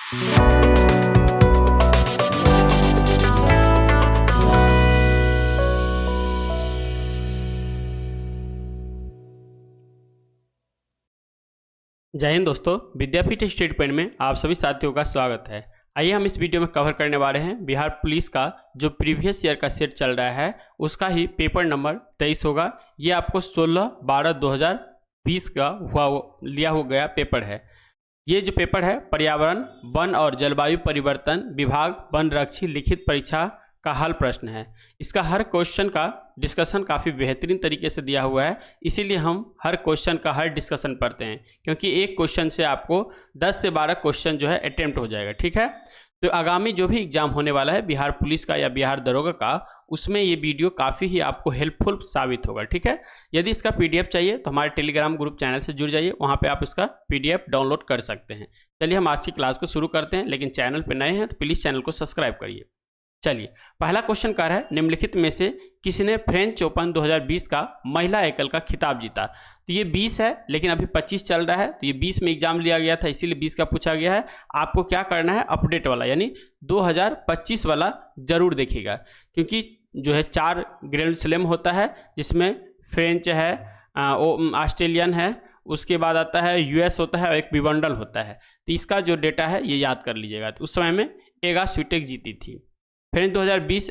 जय हिंद दोस्तों, विद्यापीठ state pen में आप सभी साथियों का स्वागत है। आइए हम इस वीडियो में कवर करने वाले हैं बिहार पुलिस का जो प्रीवियस ईयर का सेट चल रहा है उसका ही पेपर नंबर 23 होगा। ये आपको 16/12/2020 का लिया हो गया पेपर है। ये जो पेपर है पर्यावरण, वन और जलवायु परिवर्तन विभाग वन रक्षी लिखित परीक्षा का हल प्रश्न है। इसका हर क्वेश्चन का डिस्कशन काफ़ी बेहतरीन तरीके से दिया हुआ है, इसीलिए हम हर क्वेश्चन का हर डिस्कशन पढ़ते हैं, क्योंकि एक क्वेश्चन से आपको 10 से 12 क्वेश्चन जो है अटेम्प्ट हो जाएगा। ठीक है, तो आगामी जो भी एग्जाम होने वाला है बिहार पुलिस का या बिहार दरोगा का, उसमें ये वीडियो काफ़ी ही आपको हेल्पफुल साबित होगा। ठीक है, यदि इसका पीडीएफ चाहिए तो हमारे टेलीग्राम ग्रुप चैनल से जुड़ जाइए, वहाँ पे आप इसका पीडीएफ डाउनलोड कर सकते हैं। चलिए हम आज की क्लास को शुरू करते हैं, लेकिन चैनल पर नए हैं तो प्लीज़ चैनल को सब्सक्राइब करिए। चलिए, पहला क्वेश्चन क्या है, निम्नलिखित में से किसने फ्रेंच ओपन 2020 का महिला एकल का खिताब जीता। तो ये 20 है, लेकिन अभी 25 चल रहा है, तो ये 20 में एग्जाम लिया गया था, इसीलिए 20 का पूछा गया है। आपको क्या करना है, अपडेट वाला यानी 2025 वाला जरूर देखिएगा, क्योंकि जो है 4 ग्रैंड स्लैम होता है, जिसमें फ्रेंच है, ऑस्ट्रेलियन है, उसके बाद आता है यूएस होता है और एक विंबलडन होता है। तो इसका जो डेटा है ये याद कर लीजिएगा। तो उस समय में एगा स्वीटेक जीती थी। फ्रेंच 2020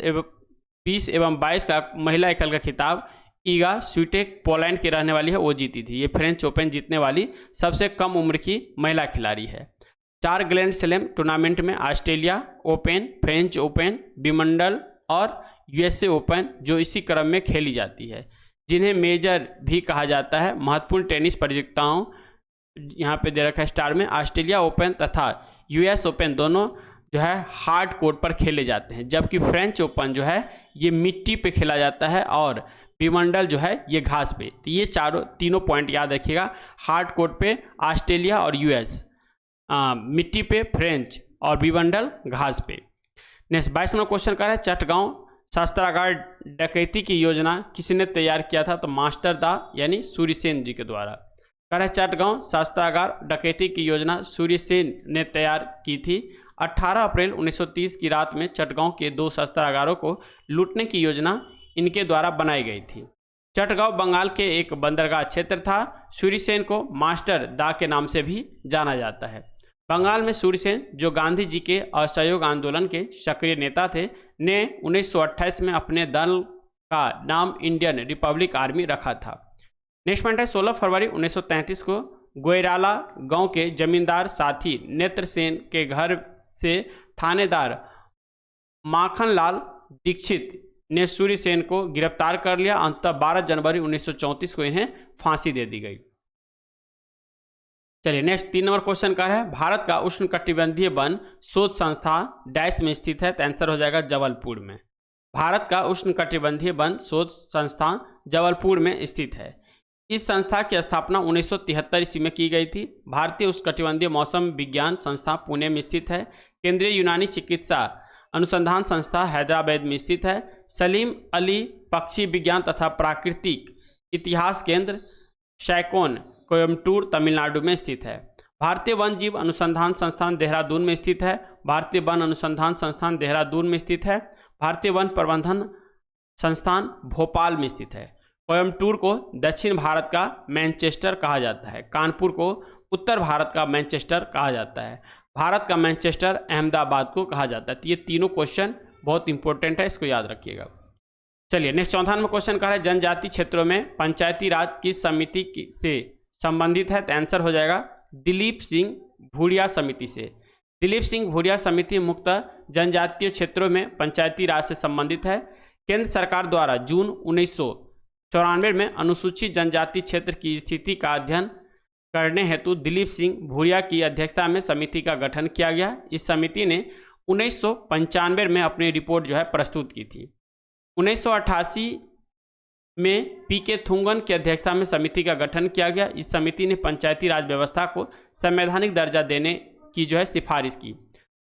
एवं 22 का महिला एकल का खिताब ईगा स्वीटेक पोलैंड की रहने वाली है, वो जीती थी। ये फ्रेंच ओपन जीतने वाली सबसे कम उम्र की महिला खिलाड़ी है। 4 ग्रैंड स्लैम टूर्नामेंट में Australia open, French open, Wimbledon और यूएसए ओपन जो इसी क्रम में खेली जाती है, जिन्हें मेजर भी कहा जाता है। महत्वपूर्ण टेनिस प्रतियोगिताओं यहाँ पे दे रखा है स्टार में, ऑस्ट्रेलिया ओपन तथा यूएस ओपन दोनों जो है हार्ड कोर्ट पर खेले जाते हैं, जबकि फ्रेंच ओपन जो है ये मिट्टी पे खेला जाता है और विंबलडन जो है ये घास पे। तो ये तीनों पॉइंट याद रखिएगा। हार्ड कोर्ट पे ऑस्ट्रेलिया और यूएस, मिट्टी पे फ्रेंच और विंबलडन घास पे। नेक्स्ट 22 नंबर क्वेश्चन का है, चटगांव शस्त्रागार डकैती की योजना किसने तैयार किया था। तो मास्टर दा यानी सूर्यसेन जी के द्वारा। कह रहे चटगांव शस्त्रागार डकैती की योजना सूर्यसेन ने तैयार की थी। 18 अप्रैल 1930 की रात में चटगांव के 2 शस्त्रागारों को लूटने की योजना इनके द्वारा बनाई गई थी। चटगांव बंगाल के एक बंदरगाह क्षेत्र था। सूर्यसेन को मास्टर दा के नाम से भी जाना जाता है। बंगाल में सूर्यसेन, जो गांधी जी के असहयोग आंदोलन के सक्रिय नेता थे, ने 1928 में अपने दल का नाम इंडियन रिपब्लिक आर्मी रखा था। नेक्स्ट पॉइंट है, 16 फरवरी 1933 को गोयराला गांव के जमींदार साथी नेत्र सेन के घर से थानेदार माखनलाल दीक्षित ने सूर्यसेन को गिरफ्तार कर लिया। अंततः 12 जनवरी 1934 को इन्हें फांसी दे दी गई। चलिए नेक्स्ट 3 नंबर क्वेश्चन का है, भारत का उष्णकटिबंधीय वन शोध संस्था डैश में स्थित है। तो आंसर हो जाएगा जबलपुर में। भारत का उष्णकटिबंधीय वन शोध संस्थान जबलपुर में स्थित है। इस संस्था की स्थापना 1973 ईस्वी में की गई थी। भारतीय उष्णकटिबंधीय मौसम विज्ञान संस्था पुणे में स्थित है। केंद्रीय यूनानी चिकित्सा अनुसंधान संस्था हैदराबाद में स्थित है। सलीम अली पक्षी विज्ञान तथा प्राकृतिक इतिहास केंद्र शैकोन कोयम्बटूर तमिलनाडु में स्थित है। भारतीय वन जीव अनुसंधान संस्थान देहरादून में स्थित है। भारतीय वन अनुसंधान संस्थान देहरादून में स्थित है। भारतीय वन प्रबंधन संस्थान भोपाल में स्थित है। कोयम्बटूर को दक्षिण भारत का मैनचेस्टर कहा जाता है। कानपुर को उत्तर भारत का मैनचेस्टर कहा जाता है। भारत का मैनचेस्टर अहमदाबाद को कहा जाता है। तो ये तीनों क्वेश्चन बहुत इंपॉर्टेंट है, इसको याद रखिएगा। चलिए नेक्स्ट 14 नंबर क्वेश्चन का है, जनजाति क्षेत्रों में पंचायती राज किस समिति से संबंधित है। तो आंसर हो जाएगा दिलीप सिंह भूरिया समिति से। दिलीप सिंह भूरिया समिति मुख्यतः जनजातीय क्षेत्रों में पंचायती राज से संबंधित है। केंद्र सरकार द्वारा जून 1994 में अनुसूचित जनजाति क्षेत्र की स्थिति का अध्ययन करने हेतु दिलीप सिंह भूरिया की अध्यक्षता में समिति का गठन किया गया। इस समिति ने 1995 में अपनी रिपोर्ट जो है प्रस्तुत की थी। 1988 में पीके थुंगन की अध्यक्षता में समिति का गठन किया गया। इस समिति ने पंचायती राज व्यवस्था को संवैधानिक दर्जा देने की जो है सिफारिश की।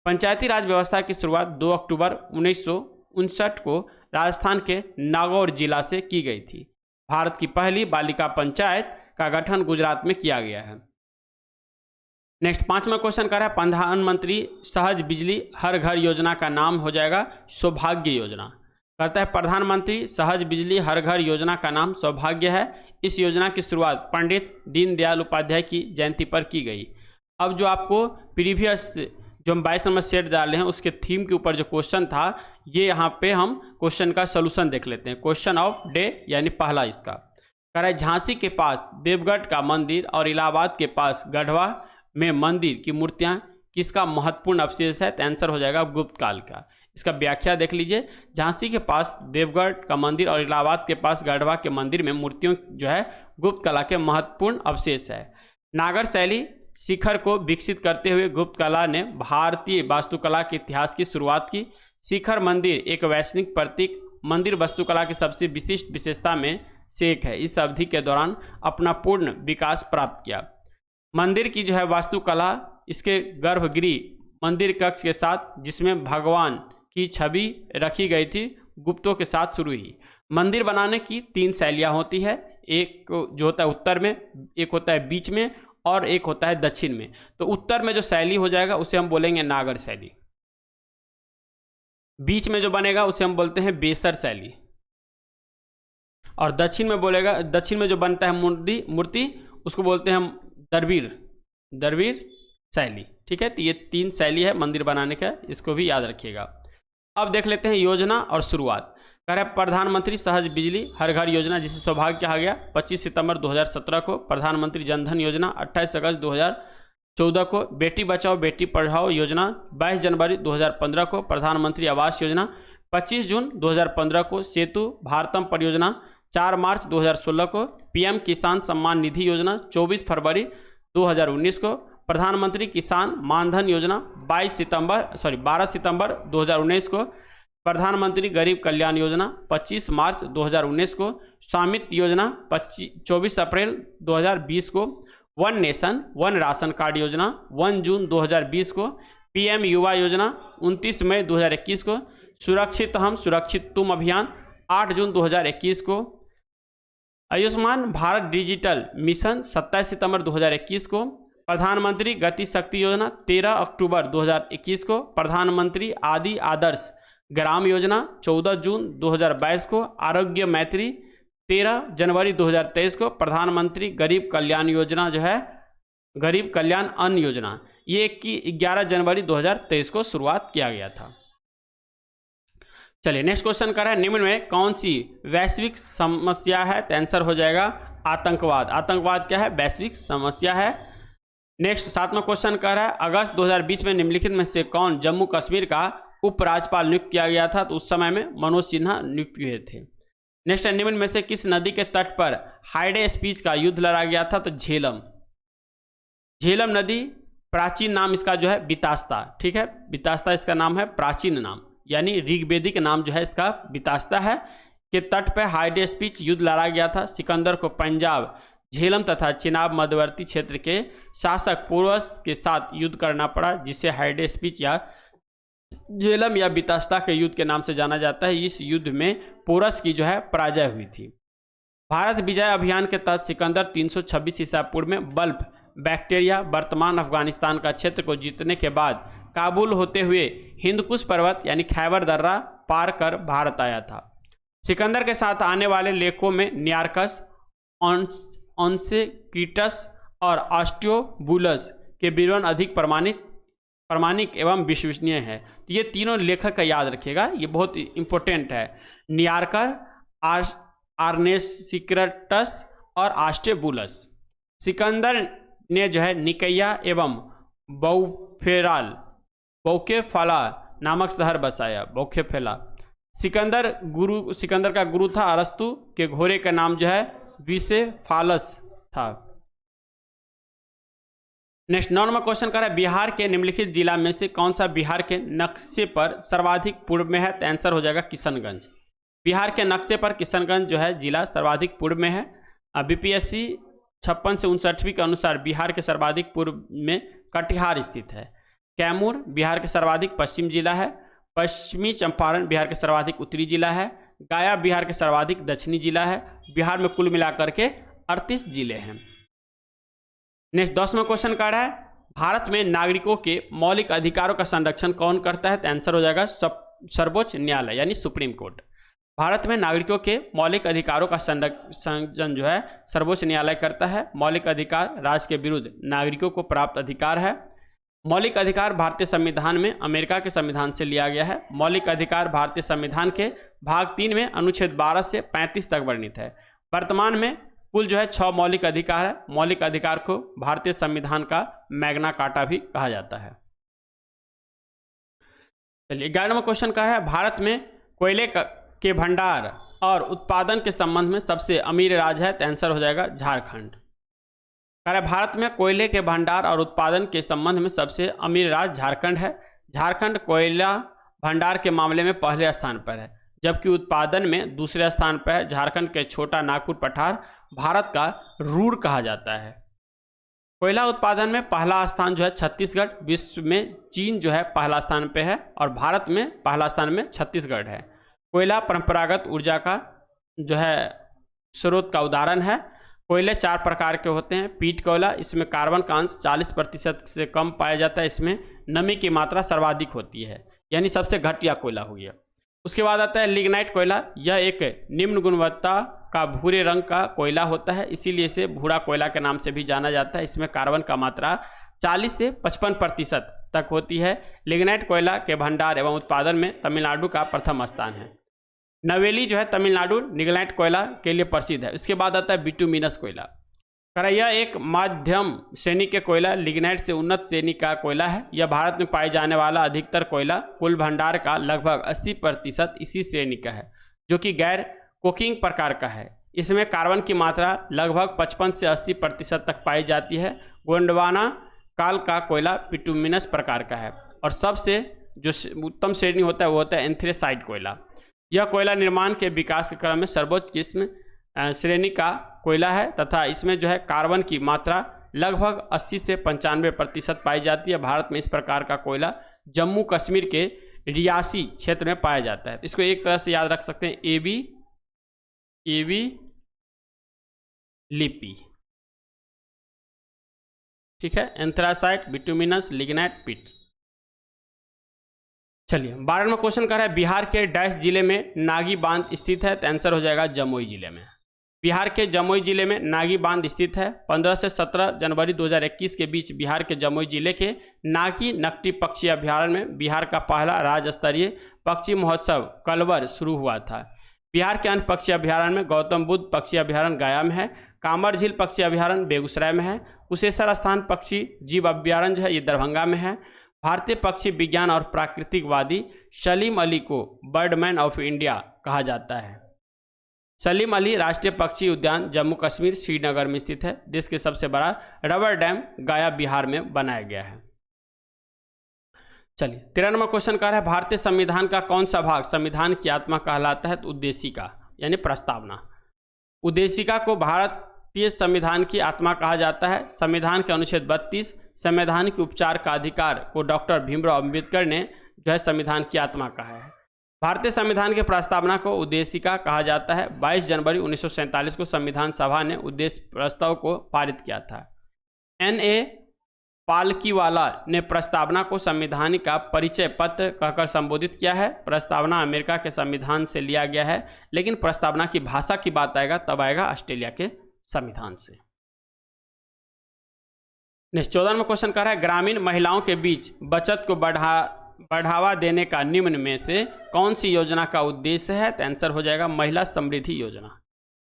पंचायती राज व्यवस्था की शुरुआत 2 अक्टूबर 1959 को राजस्थान के नागौर जिला से की गई थी। भारत की पहली बालिका पंचायत का गठन गुजरात में किया गया है। नेक्स्ट 5वां क्वेश्चन कर रहा है प्रधानमंत्री सहज बिजली हर घर योजना का नाम हो जाएगा सौभाग्य योजना। कहता है प्रधानमंत्री सहज बिजली हर घर योजना का नाम सौभाग्य है। इस योजना की शुरुआत पंडित दीनदयाल उपाध्याय की जयंती पर की गई। अब जो आपको प्रीवियस जो हम 22 नंबर सेट डाले हैं उसके थीम के ऊपर जो क्वेश्चन था, ये यहाँ पे हम क्वेश्चन का सोल्यूशन देख लेते हैं। क्वेश्चन ऑफ डे यानी पहला इसका कह रहा है झांसी के पास देवगढ़ का मंदिर और इलाहाबाद के पास गढ़वा में मंदिर की मूर्तियां किसका महत्वपूर्ण अवशेष है? तो आंसर हो जाएगा गुप्त काल का। इसका व्याख्या देख लीजिए। झांसी के पास देवगढ़ का मंदिर और इलाहाबाद के पास गढ़वा के मंदिर में मूर्तियों जो है गुप्त कला के महत्वपूर्ण अवशेष है। नागर शैली शिखर को विकसित करते हुए गुप्त कला ने भारतीय वास्तुकला के इतिहास की शुरुआत की। शिखर मंदिर एक वैश्विक प्रतीक मंदिर वास्तुकला की सबसे विशिष्ट विशेषता में से एक है। इस अवधि के दौरान अपना पूर्ण विकास प्राप्त किया। मंदिर की जो है वास्तुकला इसके गर्भगृह मंदिर कक्ष के साथ जिसमें भगवान की छवि रखी गई थी गुप्तों के साथ शुरू हुई। मंदिर बनाने की 3 शैलियाँ होती है। एक जो होता है उत्तर में, एक होता है बीच में और एक होता है दक्षिण में। तो उत्तर में जो शैली हो जाएगा उसे हम बोलेंगे नागर शैली। बीच में जो बनेगा उसे हम बोलते हैं बेसर शैली। और दक्षिण में जो बनता है मूर्ति उसको बोलते हैं हम दरवीर शैली। ठीक है, तो ये 3 शैली है मंदिर बनाने का, इसको भी याद रखिएगा। अब देख लेते हैं योजना और शुरुआत। कह रहा है प्रधानमंत्री सहज बिजली हर घर योजना जिसे सौभाग्य कहा गया 25 सितंबर 2017 को। प्रधानमंत्री जनधन योजना 28 अगस्त 2014 को। बेटी बचाओ बेटी पढ़ाओ योजना 22 जनवरी 2015 को। प्रधानमंत्री आवास योजना 25 जून 2015 को। सेतु भारतम परियोजना 4 मार्च 2016 को। पीएम किसान सम्मान निधि योजना 24 फरवरी 2019 को। प्रधानमंत्री किसान मानधन योजना 12 सितंबर 2019 को। प्रधानमंत्री गरीब कल्याण योजना 25 मार्च 2019 को। स्वामित्व योजना 24 अप्रैल 2020 को। One nation one ration card योजना 1 जून 2020 को। पीएम युवा योजना 29 मई 2021 को। सुरक्षित हम सुरक्षित तुम अभियान 8 जून 2021 को। आयुष्मान भारत डिजिटल मिशन 27 सितंबर 2021 को। प्रधानमंत्री गति शक्ति योजना 13 अक्टूबर 2021 को। प्रधानमंत्री आदि आदर्श ग्राम योजना 14 जून 2022 को। आरोग्य मैत्री 13 जनवरी 2023 को। प्रधानमंत्री गरीब कल्याण योजना जो है गरीब कल्याण अन्न योजना ये 11 जनवरी 2023 को शुरुआत किया गया था। चलिए नेक्स्ट क्वेश्चन कर रहा है निम्न में कौन सी वैश्विक समस्या है? तो आंसर हो जाएगा आतंकवाद। आतंकवाद क्या है? वैश्विक समस्या है। नेक्स्ट 7वां क्वेश्चन कर रहा है अगस्त 2020 में निम्नलिखित में से कौन जम्मू कश्मीर का उपराज्यपाल नियुक्त किया गया था? तो उस समय में मनोज सिन्हा नियुक्त हुए थे। नेक्स्ट निम्न में से किस नदी के तट पर हाइडे स्पीच का युद्ध लड़ा गया था? तो झेलम नदी प्राचीन नाम इसका जो है बितास्ता। ठीक है, बितास्ता इसका नाम है, प्राचीन नाम यानी ऋग्वेदिक नाम जो है इसका बितास्ता है के तट पर हाइडे स्पीच युद्ध लड़ा गया था। सिकंदर को पंजाब झेलम तथा चिनाब मध्यवर्ती क्षेत्र के शासक पोरस के साथ युद्ध करना पड़ा जिसे हाइडे स्पीच या झेलम या बितास्ता के युद्ध के नाम से जाना जाता है। इस युद्ध में पोरस की जो है पराजय हुई थी। भारत विजय अभियान के तहत सिकंदर 326 ईसा पूर्व में बल्ब बैक्टीरिया वर्तमान अफगानिस्तान का क्षेत्र को जीतने के बाद काबुल होते हुए हिंदकुश पर्वत यानी खैबर दर्रा पार कर भारत आया था। सिकंदर के साथ आने वाले लेखों में नियार्कस, ऑन्सेक्रिटस और ऑस्टियोबुलस के विवरण अधिक प्रमाणिक एवं विश्वसनीय है। तो ये तीनों लेखक का याद रखिएगा, ये बहुत इंपॉर्टेंट है। नियार्कर, आर्नेसिक्रटस और ऑस्टियोबुलस। सिकंदर ने जो है निकैया एवं बौकेफाला नामक शहर बसाया। बौकेफाला सिकंदर का गुरु था अरस्तु के घोड़े का नाम जो है विसेफालस था। नेक्स्ट 9वां क्वेश्चन कर रहा है बिहार के निम्नलिखित जिला में से कौन सा बिहार के नक्शे पर सर्वाधिक पूर्व में है? तो आंसर हो जाएगा किशनगंज। बिहार के नक्शे पर किशनगंज जो है जिला सर्वाधिक पूर्व में है। बीपीएससी 56 से 59 के अनुसार बिहार के सर्वाधिक पूर्व में कटिहार स्थित है। कैमूर बिहार के सर्वाधिक पश्चिम जिला है। पश्चिमी चंपारण बिहार के सर्वाधिक उत्तरी जिला है। गया बिहार के सर्वाधिक दक्षिणी जिला है। बिहार में कुल मिलाकर के 38 जिले हैं। नेक्स्ट 10वां क्वेश्चन का है भारत में नागरिकों के मौलिक अधिकारों का संरक्षण कौन करता है? तो आंसर हो जाएगा सर्वोच्च न्यायालय यानी सुप्रीम कोर्ट। भारत में नागरिकों के मौलिक अधिकारों का संरक्षण जो है सर्वोच्च न्यायालय करता है। मौलिक अधिकार राज्य के विरुद्ध नागरिकों को प्राप्त अधिकार है। मौलिक अधिकार भारतीय संविधान में अमेरिका के संविधान से लिया गया है। मौलिक अधिकार भारतीय संविधान के भाग 3 में अनुच्छेद 12 से 35 तक वर्णित है। वर्तमान में कुल जो है 6 मौलिक अधिकार है। मौलिक अधिकार को भारतीय संविधान का मैग्ना कार्टा भी कहा जाता है। चलिए 11वां क्वेश्चन का है, भारत में कोयले के भंडार और उत्पादन के संबंध में सबसे अमीर राज्य है? तो आंसर हो जाएगा झारखंड। भारत में कोयले के भंडार और उत्पादन के संबंध में सबसे अमीर राज्य झारखंड है। झारखंड कोयला भंडार के मामले में पहले स्थान पर है, जबकि उत्पादन में दूसरे स्थान पर है। झारखंड के छोटा नागपुर पठार भारत का रूर कहा जाता है। कोयला उत्पादन में पहला स्थान जो है छत्तीसगढ़, विश्व में चीन जो है पहला स्थान पे है और भारत में पहला स्थान में छत्तीसगढ़ है। कोयला परंपरागत ऊर्जा का जो है स्रोत का उदाहरण है। कोयले 4 प्रकार के होते हैं। पीट कोयला, इसमें कार्बन का अंश 40% से कम पाया जाता है। इसमें नमी की मात्रा सर्वाधिक होती है, यानी सबसे घटिया कोयला हो गया। उसके बाद आता है लिग्नाइट कोयला। यह एक निम्न गुणवत्ता का भूरे रंग का कोयला होता है, इसीलिए इसे भूरा कोयला के नाम से भी जाना जाता है। इसमें कार्बन का मात्रा 40 से 55% तक होती है। लिग्नाइट कोयला के भंडार एवं उत्पादन में तमिलनाडु का प्रथम स्थान है। नवेली जो है तमिलनाडु लिग्नाइट कोयला के लिए प्रसिद्ध है। उसके बाद आता है बिटुमिनस कोयला। यह एक मध्यम श्रेणी के कोयला लिग्नाइट से उन्नत श्रेणी का कोयला है। यह भारत में पाए जाने वाला अधिकतर कोयला कुल भंडार का लगभग 80% इसी श्रेणी का है, जो कि गैर कोकिंग प्रकार का है। इसमें कार्बन की मात्रा लगभग 55 से 80% तक पाई जाती है। गोंडवाना काल का कोयला बिटुमिनस प्रकार का है और सबसे जो उत्तम श्रेणी होता है वो होता है एंथ्रेसाइट कोयला। यह कोयला निर्माण के विकास के क्रम में सर्वोच्च किस्म श्रेणी का कोयला है तथा इसमें जो है कार्बन की मात्रा लगभग 80 से 95% पाई जाती है। भारत में इस प्रकार का कोयला जम्मू कश्मीर के रियासी क्षेत्र में पाया जाता है। इसको एक तरह से याद रख सकते हैं, एबी लिपि, ठीक है। एंथ्रासाइट, बिटुमिनस, लिग्नाइट, पीट। चलिए 12वां क्वेश्चन कर रहा है, बिहार के डैश जिले में नागी बांध स्थित है? तो आंसर हो जाएगा जमुई जिले में। बिहार के जमुई जिले में नागी बांध स्थित है। 15 से 17 जनवरी 2021 के बीच बिहार के जमुई जिले के नागी नकटी पक्षी अभ्यारण्य में बिहार का पहला राज्य स्तरीय पक्षी महोत्सव कलवर शुरू हुआ था। बिहार के अन्य पक्षी अभ्यारण्य में गौतम बुद्ध पक्षी अभ्यारण्य गया में है। कांवर झील पक्षी अभ्यारण्य बेगूसराय में है। कुशेश्वर स्थान पक्षी जीव अभ्यारण्य जो है ये दरभंगा में है। भारतीय पक्षी विज्ञान और प्राकृतिकवादी सलीम अली को बर्डमैन ऑफ इंडिया कहा जाता है। सलीम अली राष्ट्रीय पक्षी उद्यान जम्मू कश्मीर श्रीनगर में स्थित है। देश के सबसे बड़ा रबर डैम गया बिहार में बनाया गया है। चलिए 13वां क्वेश्चन का है, भारतीय संविधान का कौन सा भाग संविधान की आत्मा कहलाता है? तो उद्देशिका यानी प्रस्तावना। उद्देशिका को भारतीय संविधान की आत्मा कहा जाता है। संविधान के अनुच्छेद 32 संवैधानिक उपचार का अधिकार को डॉक्टर भीमराव अंबेडकर ने जो है संविधान की आत्मा कहा है। भारतीय संविधान के प्रस्तावना को उद्देशिका कहा जाता है। 22 जनवरी 1947 को संविधान सभा ने उद्देश्य प्रस्ताव को पारित किया था। N.A. पालकीवाला ने प्रस्तावना को संवैधानिक का परिचय पत्र कहकर संबोधित किया है। प्रस्तावना अमेरिका के संविधान से लिया गया है, लेकिन प्रस्तावना की भाषा की बात आएगा तब आएगा ऑस्ट्रेलिया के संविधान से। नेक्स्ट 14वां क्वेश्चन कर रहा है, ग्रामीण महिलाओं के बीच बचत को बढ़ावा देने का निम्न में से कौन सी योजना का उद्देश्य है? तो आंसर हो जाएगा महिला समृद्धि योजना।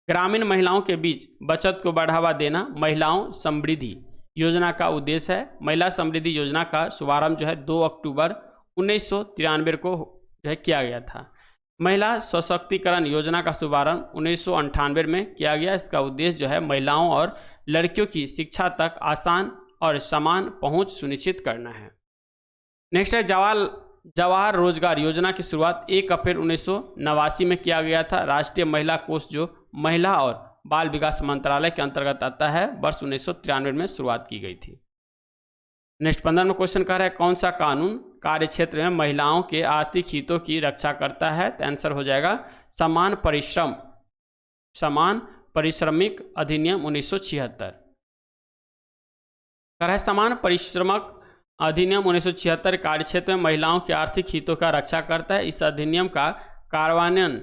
ग्रामीण महिलाओं के बीच बचत को बढ़ावा देना महिलाओं समृद्धि योजना का उद्देश्य है। महिला समृद्धि योजना का शुभारंभ जो है 2 अक्टूबर 1993 को जो है किया गया था। महिला सशक्तिकरण योजना का शुभारंभ 1998 में किया गया। इसका उद्देश्य जो है महिलाओं और लड़कियों की शिक्षा तक आसान और समान पहुंच सुनिश्चित करना है। नेक्स्ट है जवाहर रोजगार योजना की शुरुआत 1 अप्रैल 1989 में किया गया था। राष्ट्रीय महिला कोष जो महिला और बाल विकास मंत्रालय के अंतर्गत आता है वर्ष 1993 में शुरुआत की गई थी। नेक्स्ट 15वां क्वेश्चन कह रहा है, कौन सा कानून कार्य क्षेत्र में महिलाओं के आर्थिक हितों की रक्षा करता है? तो आंसर हो जाएगा समान परिश्रमिक अधिनियम 1976। कह रहा है समान परिश्रमक अधिनियम 1976 कार्यक्षेत्र में महिलाओं के आर्थिक हितों का रक्षा करता है। इस अधिनियम का कार्यान्वयन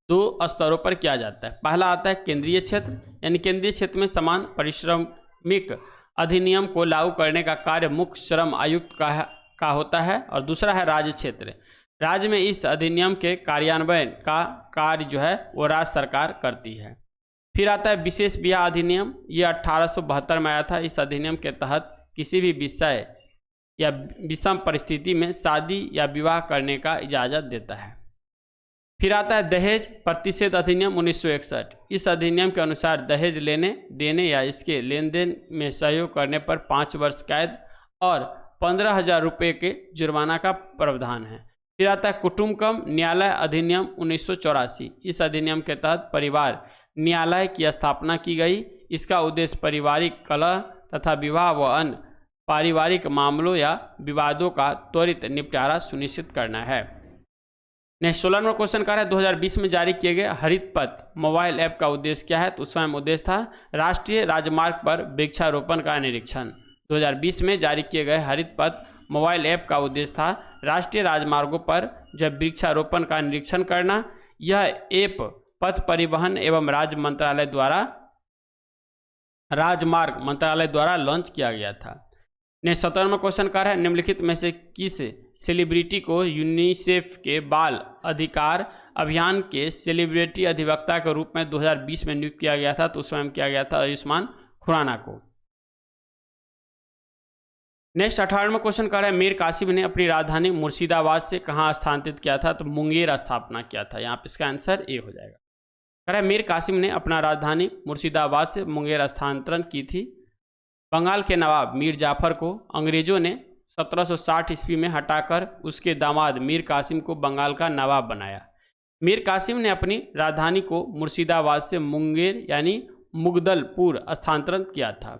2 स्तरों पर किया जाता है। पहला आता है केंद्रीय क्षेत्र, यानी केंद्रीय क्षेत्र में समान परिश्रमिक अधिनियम को लागू करने का कार्य मुख्य श्रम आयुक्त का होता है। और दूसरा है राज्य क्षेत्र। राज्य में इस अधिनियम के कार्यान्वयन का कार्य जो है वो राज्य सरकार करती है। फिर आता है विशेष ब्याह अधिनियम, ये 1872 में आया था। इस अधिनियम के तहत किसी भी विषय या विषम परिस्थिति में शादी या विवाह करने का इजाज़त देता है। फिर आता है दहेज प्रतिषेध अधिनियम 1961। इस अधिनियम के अनुसार दहेज लेने, देने या इसके लेन देन में सहयोग करने पर 5 वर्ष कैद और 15,000 रुपये के जुर्माना का प्रावधान है। फिर आता है कुटुम्बकम न्यायालय अधिनियम 1984। इस अधिनियम के तहत परिवार न्यायालय की स्थापना की गई। इसका उद्देश्य पारिवारिक कलह तथा विवाह व अन्य पारिवारिक मामलों या विवादों का त्वरित निपटारा सुनिश्चित करना है। नेक्स्ट 16 नंबर क्वेश्चन का है 2020 में जारी किए गए हरित पथ मोबाइल ऐप का उद्देश्य क्या है? तो उसका उद्देश्य था राष्ट्रीय राजमार्ग पर वृक्षारोपण का निरीक्षण। 2020 में जारी किए गए हरित पथ मोबाइल ऐप का उद्देश्य था राष्ट्रीय राजमार्गों पर जब वृक्षारोपण का निरीक्षण करना। यह ऐप पथ परिवहन एवं राजमार्ग मंत्रालय द्वारा लॉन्च किया गया था। नेक्स्ट 17वां क्वेश्चन का है निम्नलिखित में से किस सेलिब्रिटी को यूनिसेफ के बाल अधिकार अभियान के सेलिब्रिटी अधिवक्ता के रूप में 2020 में नियुक्त किया गया था? तो उस समय किया गया था आयुष्मान खुराना को। नेक्स्ट 18वां क्वेश्चन का है मीर कासिम ने अपनी राजधानी मुर्शिदाबाद से कहाँ स्थानांतरित किया था? तो मुंगेर स्थापना किया था। यहाँ पे इसका आंसर ए हो जाएगा। कह रहा है मीर कासिम ने अपना राजधानी मुर्शिदाबाद से मुंगेर स्थानांतरण की थी। बंगाल के नवाब मीर जाफर को अंग्रेजों ने 1760 ईस्वी में हटाकर उसके दामाद मीर कासिम को बंगाल का नवाब बनाया। मीर कासिम ने अपनी राजधानी को मुर्शिदाबाद से मुंगेर यानी मुगदलपुर स्थानांतरण किया था।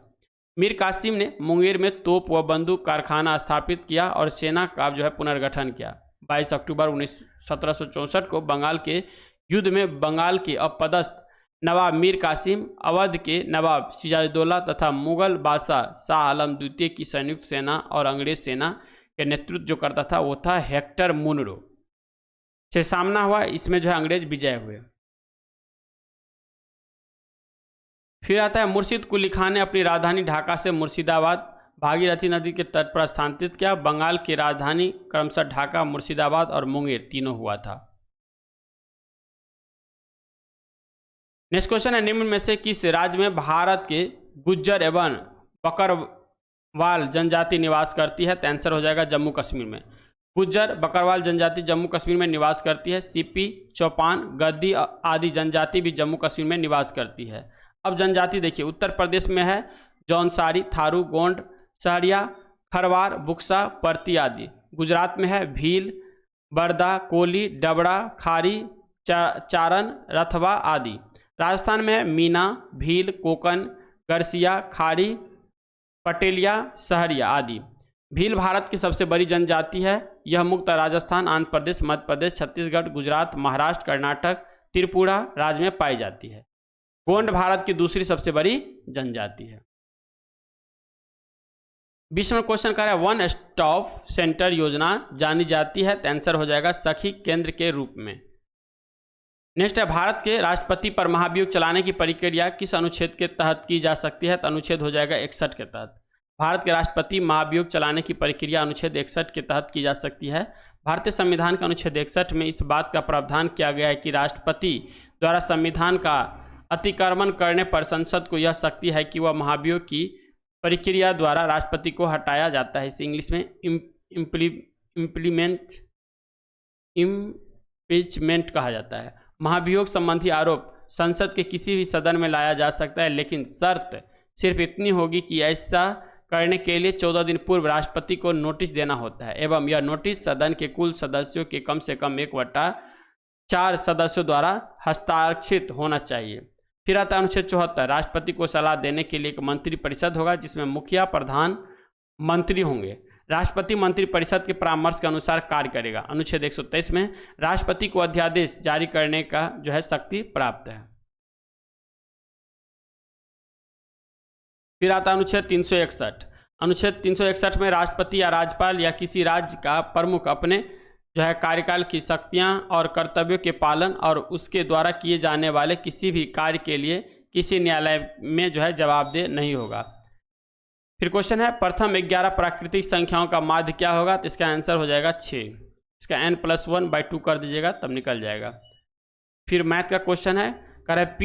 मीर कासिम ने मुंगेर में तोप व बंदूक कारखाना स्थापित किया और सेना का जो है पुनर्गठन किया। 22 अक्टूबर 1764 को बंगाल के युद्ध में बंगाल के अपदस्थ नवाब मीर कासिम, अवध के नवाब सिराजुद्दौला तथा मुगल बादशाह शाह आलम द्वितीय की संयुक्त सेना और अंग्रेज सेना के नेतृत्व जो करता था वो था हेक्टर मुनरो से सामना हुआ। इसमें जो है अंग्रेज विजय हुए। फिर आता है मुर्शिद कुली खान ने अपनी राजधानी ढाका से मुर्शिदाबाद भागीरथी नदी के तट पर स्थानांतरित किया। बंगाल की राजधानी क्रमशः ढाका, मुर्शिदाबाद और मुंगेर तीनों हुआ था। नेक्स्ट क्वेश्चन है निम्न में से किस राज्य में भारत के गुज्जर एवं बकरवाल जनजाति निवास करती है? तो आंसर हो जाएगा जम्मू कश्मीर में। गुज्जर बकरवाल जनजाति जम्मू कश्मीर में निवास करती है। सीपी, चौपान, गद्दी आदि जनजाति भी जम्मू कश्मीर में निवास करती है। अब जनजाति देखिए, उत्तर प्रदेश में है जौनसारी, थारू, गोंड, सहरिया, खरवार, बुक्सा, परती आदि। गुजरात में है भील, बरदा, कोली, डबड़ा, खारी, चारण, रथवा आदि। राजस्थान में है मीना, भील, कोकन, गरसिया, खारी, पटेलिया, सहरिया आदि। भील भारत की सबसे बड़ी जनजाति है। यह मुक्त राजस्थान, आंध्र प्रदेश, मध्य प्रदेश, छत्तीसगढ़, गुजरात, महाराष्ट्र, कर्नाटक, त्रिपुरा राज्य में पाई जाती है। गोंड भारत की दूसरी सबसे बड़ी जनजाति है। 20वां क्वेश्चन का है वन स्टॉप सेंटर योजना जानी जाती है? तो आंसर हो जाएगा सखी केंद्र के रूप में। नेक्स्ट है भारत के राष्ट्रपति पर महाभियोग चलाने की प्रक्रिया किस अनुच्छेद के तहत की जा सकती है? तो अनुच्छेद हो जाएगा 61 के तहत। भारत के राष्ट्रपति महाभियोग चलाने की प्रक्रिया अनुच्छेद 61 के तहत की जा सकती है। भारतीय संविधान के अनुच्छेद 61 में इस बात का प्रावधान किया गया है कि राष्ट्रपति द्वारा संविधान का अतिक्रमण करने पर संसद को यह शक्ति है कि वह महाभियोग की प्रक्रिया द्वारा राष्ट्रपति को हटाया जाता है। इसे इंग्लिश में इम्पीचमेंट कहा जाता है। महाभियोग संबंधी आरोप संसद के किसी भी सदन में लाया जा सकता है, लेकिन शर्त सिर्फ इतनी होगी कि ऐसा करने के लिए 14 दिन पूर्व राष्ट्रपति को नोटिस देना होता है एवं यह नोटिस सदन के कुल सदस्यों के कम से कम 1/4 सदस्यों द्वारा हस्ताक्षरित होना चाहिए। फिर आता है अनुच्छेद 74। राष्ट्रपति को सलाह देने के लिए एक मंत्री परिषद होगा जिसमें मुखिया, प्रधान मंत्री होंगे। राष्ट्रपति मंत्री परिषद के परामर्श के अनुसार कार्य करेगा। अनुच्छेद 123 में राष्ट्रपति को अध्यादेश जारी करने का जो है शक्ति प्राप्त है। फिर आता अनुच्छेद 361। अनुच्छेद 361 में राष्ट्रपति या राज्यपाल या किसी राज्य का प्रमुख अपने जो है कार्यकाल की शक्तियां और कर्तव्यों के पालन और उसके द्वारा किए जाने वाले किसी भी कार्य के लिए किसी न्यायालय में जो है जवाबदेह नहीं होगा। फिर क्वेश्चन है प्रथम 11 प्राकृतिक संख्याओं का माध्य क्या होगा, तो इसका आंसर हो जाएगा 6। इसका n+1/2 कर दीजिएगा तब निकल जाएगा। फिर मैथ का क्वेश्चन है, कह रहा है P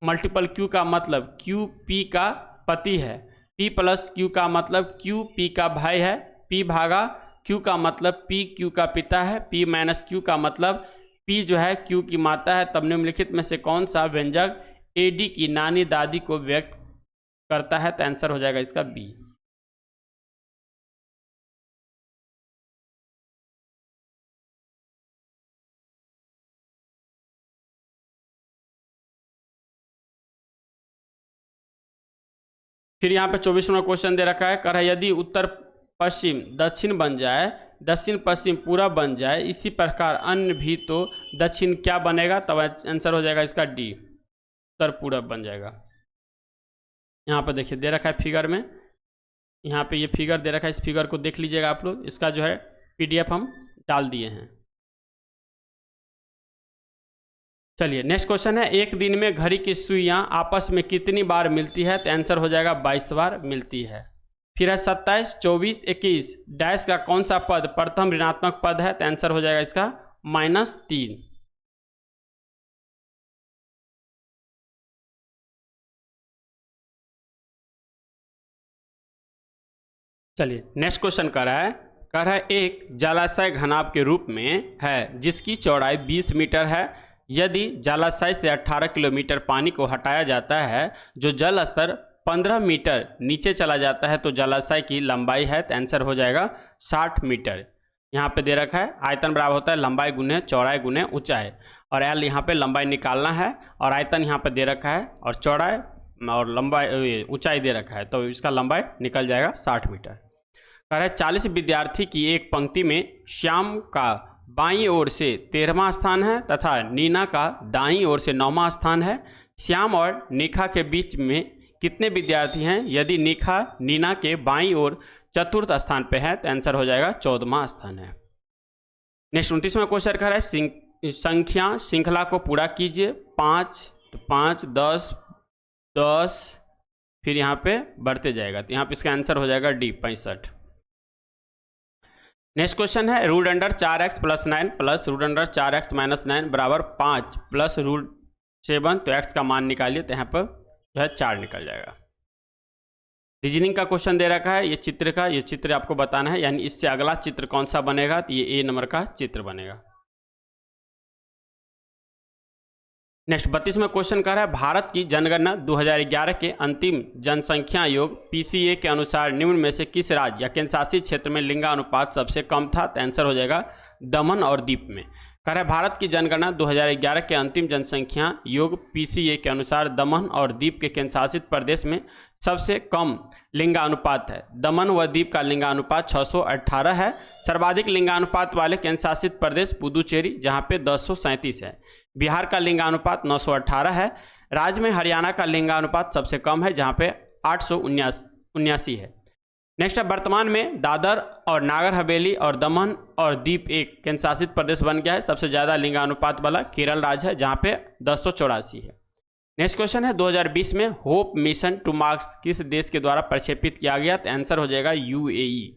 × Q का मतलब Q P का पति है, P + Q का मतलब Q P का भाई है, P भागा Q का मतलब P Q का पिता है, P - Q का मतलब P जो है Q की माता है। तब निम्नलिखित में से कौन सा व्यंजक AD की नानी दादी को व्यक्त करता है, तो आंसर हो जाएगा इसका B। फिर यहाँ पे 24वां क्वेश्चन दे रखा है, कह रहा है यदि उत्तर पश्चिम दक्षिण बन जाए, दक्षिण पश्चिम पूरब बन जाए, इसी प्रकार अन्य भी तो दक्षिण क्या बनेगा, तब आंसर हो जाएगा इसका D, उत्तर पूरब बन जाएगा। यहाँ पर देखिए दे रखा है फिगर में, यहाँ पे ये फिगर दे रखा है, इस फिगर को देख लीजिएगा आप लोग। इसका जो है PDF हम डाल दिए हैं। चलिए नेक्स्ट क्वेश्चन है, एक दिन में घड़ी की सुइयां आपस में कितनी बार मिलती है, तो आंसर हो जाएगा 22 बार मिलती है। फिर है 27, 24, 21 डैश का कौन सा पद प्रथम ऋणात्मक पद है, तो आंसर हो जाएगा इसका -3। चलिए नेक्स्ट क्वेश्चन कह रहा है एक जलाशय घनाभ के रूप में है जिसकी चौड़ाई 20 मीटर है। यदि जलाशय से 18 किलोमीटर पानी को हटाया जाता है, जो जल स्तर 15 मीटर नीचे चला जाता है, तो जलाशय की लंबाई है, तो आंसर हो जाएगा 60 मीटर। यहाँ पे दे रखा है आयतन बराबर होता है लंबाई गुने चौड़ाई गुने ऊंचाई, और एल यहाँ पे लंबाई निकालना है और आयतन यहाँ पे दे रखा है और चौड़ाई और लंबाई ऊंचाई दे रखा है, तो इसका लंबाई निकल जाएगा 60 मीटर। कह रहा है 40 विद्यार्थी की एक पंक्ति में श्याम का बाईं ओर से 13वां स्थान है तथा नीना का दाईं ओर से 9वां स्थान है। श्याम और निखा के बीच में कितने विद्यार्थी हैं? यदि निखा नीना के बाईं ओर चतुर्थ स्थान पे है, तो आंसर हो जाएगा 14वां स्थान है। नेक्स्ट 29वां क्वेश्चन कह रहा है संख्या श्रृंखला को पूरा कीजिए। 5 तो 5 10 10 फिर यहाँ पे बढ़ते जाएगा, तो यहाँ पे इसका आंसर हो जाएगा D 65। नेक्स्ट क्वेश्चन है √4x + 9 + √4x - 9 बराबर 5 + √7, तो x का मान निकालिए, तो यहाँ पर जो है 4 निकल जाएगा। रीजनिंग का क्वेश्चन दे रखा है, ये चित्र आपको बताना है, यानी इससे अगला चित्र कौन सा बनेगा, तो ये A नंबर का चित्र बनेगा। नेक्स्ट 32वां क्वेश्चन कह रहा है भारत की जनगणना 2011 के अंतिम जनसंख्या योग PCA के अनुसार निम्न में से किस राज्य या केंद्र शासित क्षेत्र में लिंगानुपात सबसे कम था, तो आंसर हो जाएगा दमन और दीप में। कह रहा है भारत की जनगणना 2011 के अंतिम जनसंख्या योग PCA के अनुसार दमन और दीप के केंद्र शासित प्रदेश में सबसे कम लिंगानुपात है। दमन व दीप का लिंगानुपात 618 है। सर्वाधिक लिंगानुपात वाले केंद्र शासित प्रदेश पुदुचेरी, जहां पे 1037 है। बिहार का लिंगानुपात 918 है। राज्य में हरियाणा का लिंगानुपात सबसे कम है, जहां पे 879 है। नेक्स्ट है वर्तमान में दादर और नागर हवेली और दमन और दीप एक केंद्र शासित प्रदेश बन गया है। सबसे ज़्यादा लिंगानुपात वाला केरल राज्य है, जहाँ पे 1084 है। नेक्स्ट क्वेश्चन है 2020 में होप मिशन 2 मार्क्स किस देश के द्वारा प्रक्षेपित किया गया, तो आंसर हो जाएगा UAE।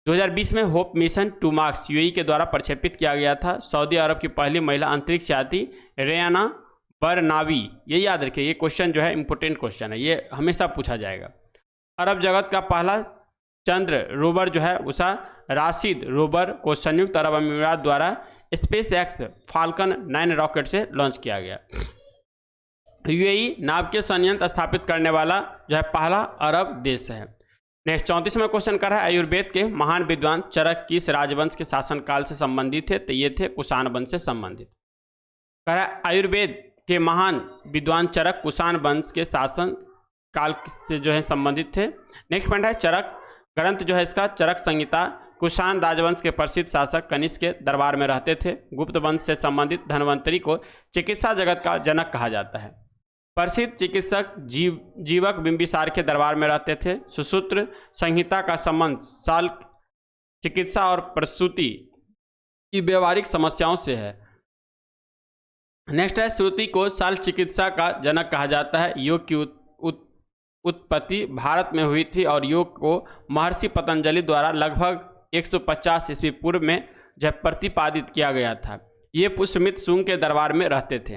2020 में होप मिशन 2 मार्क्स UAE के द्वारा प्रक्षेपित किया गया था। सऊदी अरब की पहली महिला अंतरिक्ष यात्री रेयाना बरनावी, ये याद रखिए, ये क्वेश्चन जो है इंपॉर्टेंट क्वेश्चन है, ये हमेशा पूछा जाएगा। अरब जगत का पहला चंद्र रोवर जो है उषा राशिद रोवर को संयुक्त अरब अमीरात द्वारा SpaceX फाल्कन 9 रॉकेट से लॉन्च किया गया। UAE नाभिकीय संयंत्र स्थापित करने वाला जो है पहला अरब देश है। नेक्स्ट 34वां क्वेश्चन कर रहा है आयुर्वेद के महान विद्वान चरक किस राजवंश के शासनकाल से संबंधित थे, तो ये थे कुषाण वंश से संबंधित। कह रहा है आयुर्वेद के महान विद्वान चरक कुषाण वंश के शासन काल से जो है संबंधित थे। नेक्स्ट पॉइंट है चरक ग्रंथ जो है इसका चरक संहिता कुषाण राजवंश के प्रसिद्ध शासक कनिष्क के दरबार में रहते थे। गुप्त वंश से संबंधित धन्वंतरी को चिकित्सा जगत का जनक कहा जाता है। प्रसिद्ध चिकित्सक जीवक बिंबिसार के दरबार में रहते थे। सुश्रुत संहिता का संबंध शाल चिकित्सा और प्रसूति की व्यवहारिक समस्याओं से है। नेक्स्ट है, श्रुति को शाल चिकित्सा का जनक कहा जाता है। योग की उत्पत्ति भारत में हुई थी और योग को महर्षि पतंजलि द्वारा लगभग 150 ईस्वी पूर्व में जब प्रतिपादित किया गया था। ये पुष्यमित शुंग के दरबार में रहते थे।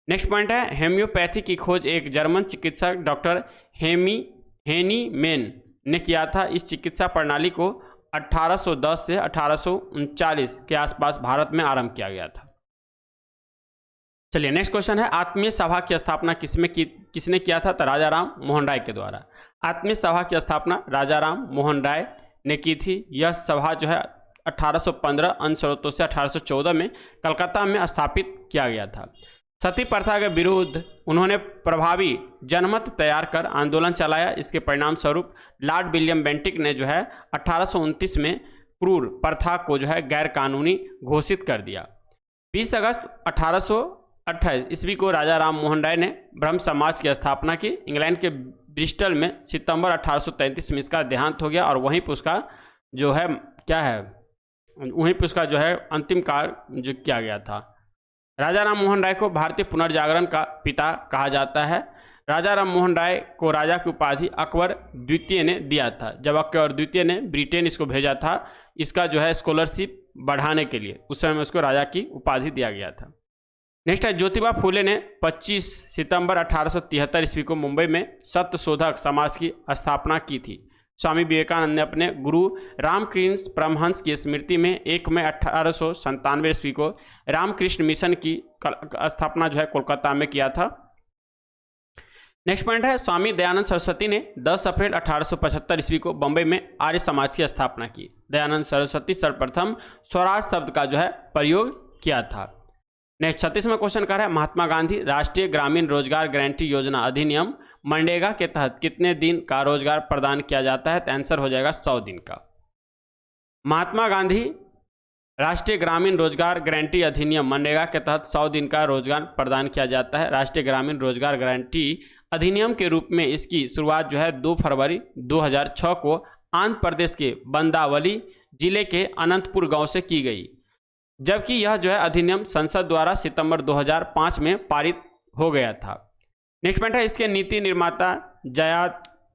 नेक्स्ट पॉइंट है, होम्योपैथी की खोज एक जर्मन चिकित्सक डॉक्टर हेनी मेन ने किया था। इस चिकित्सा प्रणाली को 1810 से 1839 के आसपास भारत में आरंभ किया गया था। चलिए नेक्स्ट क्वेश्चन है, आत्मीय सभा की स्थापना किसने किया था? तो राजा राम मोहन राय के द्वारा। आत्मीय सभा की स्थापना राजा राम मोहन राय ने की थी। यह सभा जो है 1815 अन्य स्रोतों से 1814 में कलकत्ता में स्थापित किया गया था। सती प्रथा के विरुद्ध उन्होंने प्रभावी जनमत तैयार कर आंदोलन चलाया। इसके परिणाम स्वरूप लॉर्ड विलियम बेंटिक ने जो है 1829 में क्रूर प्रथा को जो है गैर कानूनी घोषित कर दिया। 20 अगस्त 1828 ईस्वी को राजा राम मोहन राय ने ब्रह्म समाज की स्थापना की। इंग्लैंड के ब्रिस्टल में सितंबर 1833 में इसका देहांत हो गया और वहीं पर उसका जो है वहीं पर उसका जो है अंतिम कार्य जो किया गया था। राजा राम मोहन राय को भारतीय पुनर्जागरण का पिता कहा जाता है। राजा राम मोहन राय को राजा की उपाधि अकबर द्वितीय ने दिया था। जब अकबर द्वितीय ने ब्रिटेन इसको भेजा था इसका जो है स्कॉलरशिप बढ़ाने के लिए, उस समय में उसको राजा की उपाधि दिया गया था। नेक्स्ट है, ज्योतिबा फूले ने 25 सितंबर 1873 ईस्वी को मुंबई में सत्यशोधक समाज की स्थापना की थी। स्वामी विवेकानंद ने अपने गुरु रामकृष्ण परमहंस की स्मृति में 1 मई 1897 ईस्वी को रामकृष्ण मिशन की स्थापना जो है कोलकाता में किया था। नेक्स्ट पॉइंट है, स्वामी दयानंद सरस्वती ने 10 अप्रैल 1875 ईस्वी को बंबई में आर्य समाज की स्थापना की। दयानंद सरस्वती सर्वप्रथम स्वराज शब्द का जो है प्रयोग किया था। नेक्स्ट 36वां क्वेश्चन कर रहा है, महात्मा गांधी राष्ट्रीय ग्रामीण रोजगार गारंटी योजना अधिनियम मनरेगा के तहत कितने दिन का रोजगार प्रदान किया जाता है? तो आंसर हो जाएगा 100 दिन का। महात्मा गांधी राष्ट्रीय ग्रामीण रोजगार गारंटी अधिनियम मनरेगा के तहत 100 दिन का रोजगार प्रदान किया जाता है। राष्ट्रीय ग्रामीण रोजगार गारंटी अधिनियम के रूप में इसकी शुरुआत जो है 2 फरवरी 2006 को आंध्र प्रदेश के बंदावली जिले के अनंतपुर गांव से की गई, जबकि यह जो है अधिनियम संसद द्वारा सितंबर 2005 में पारित हो गया था। नेक्स्ट पॉइंट है, इसके नीति निर्माता जया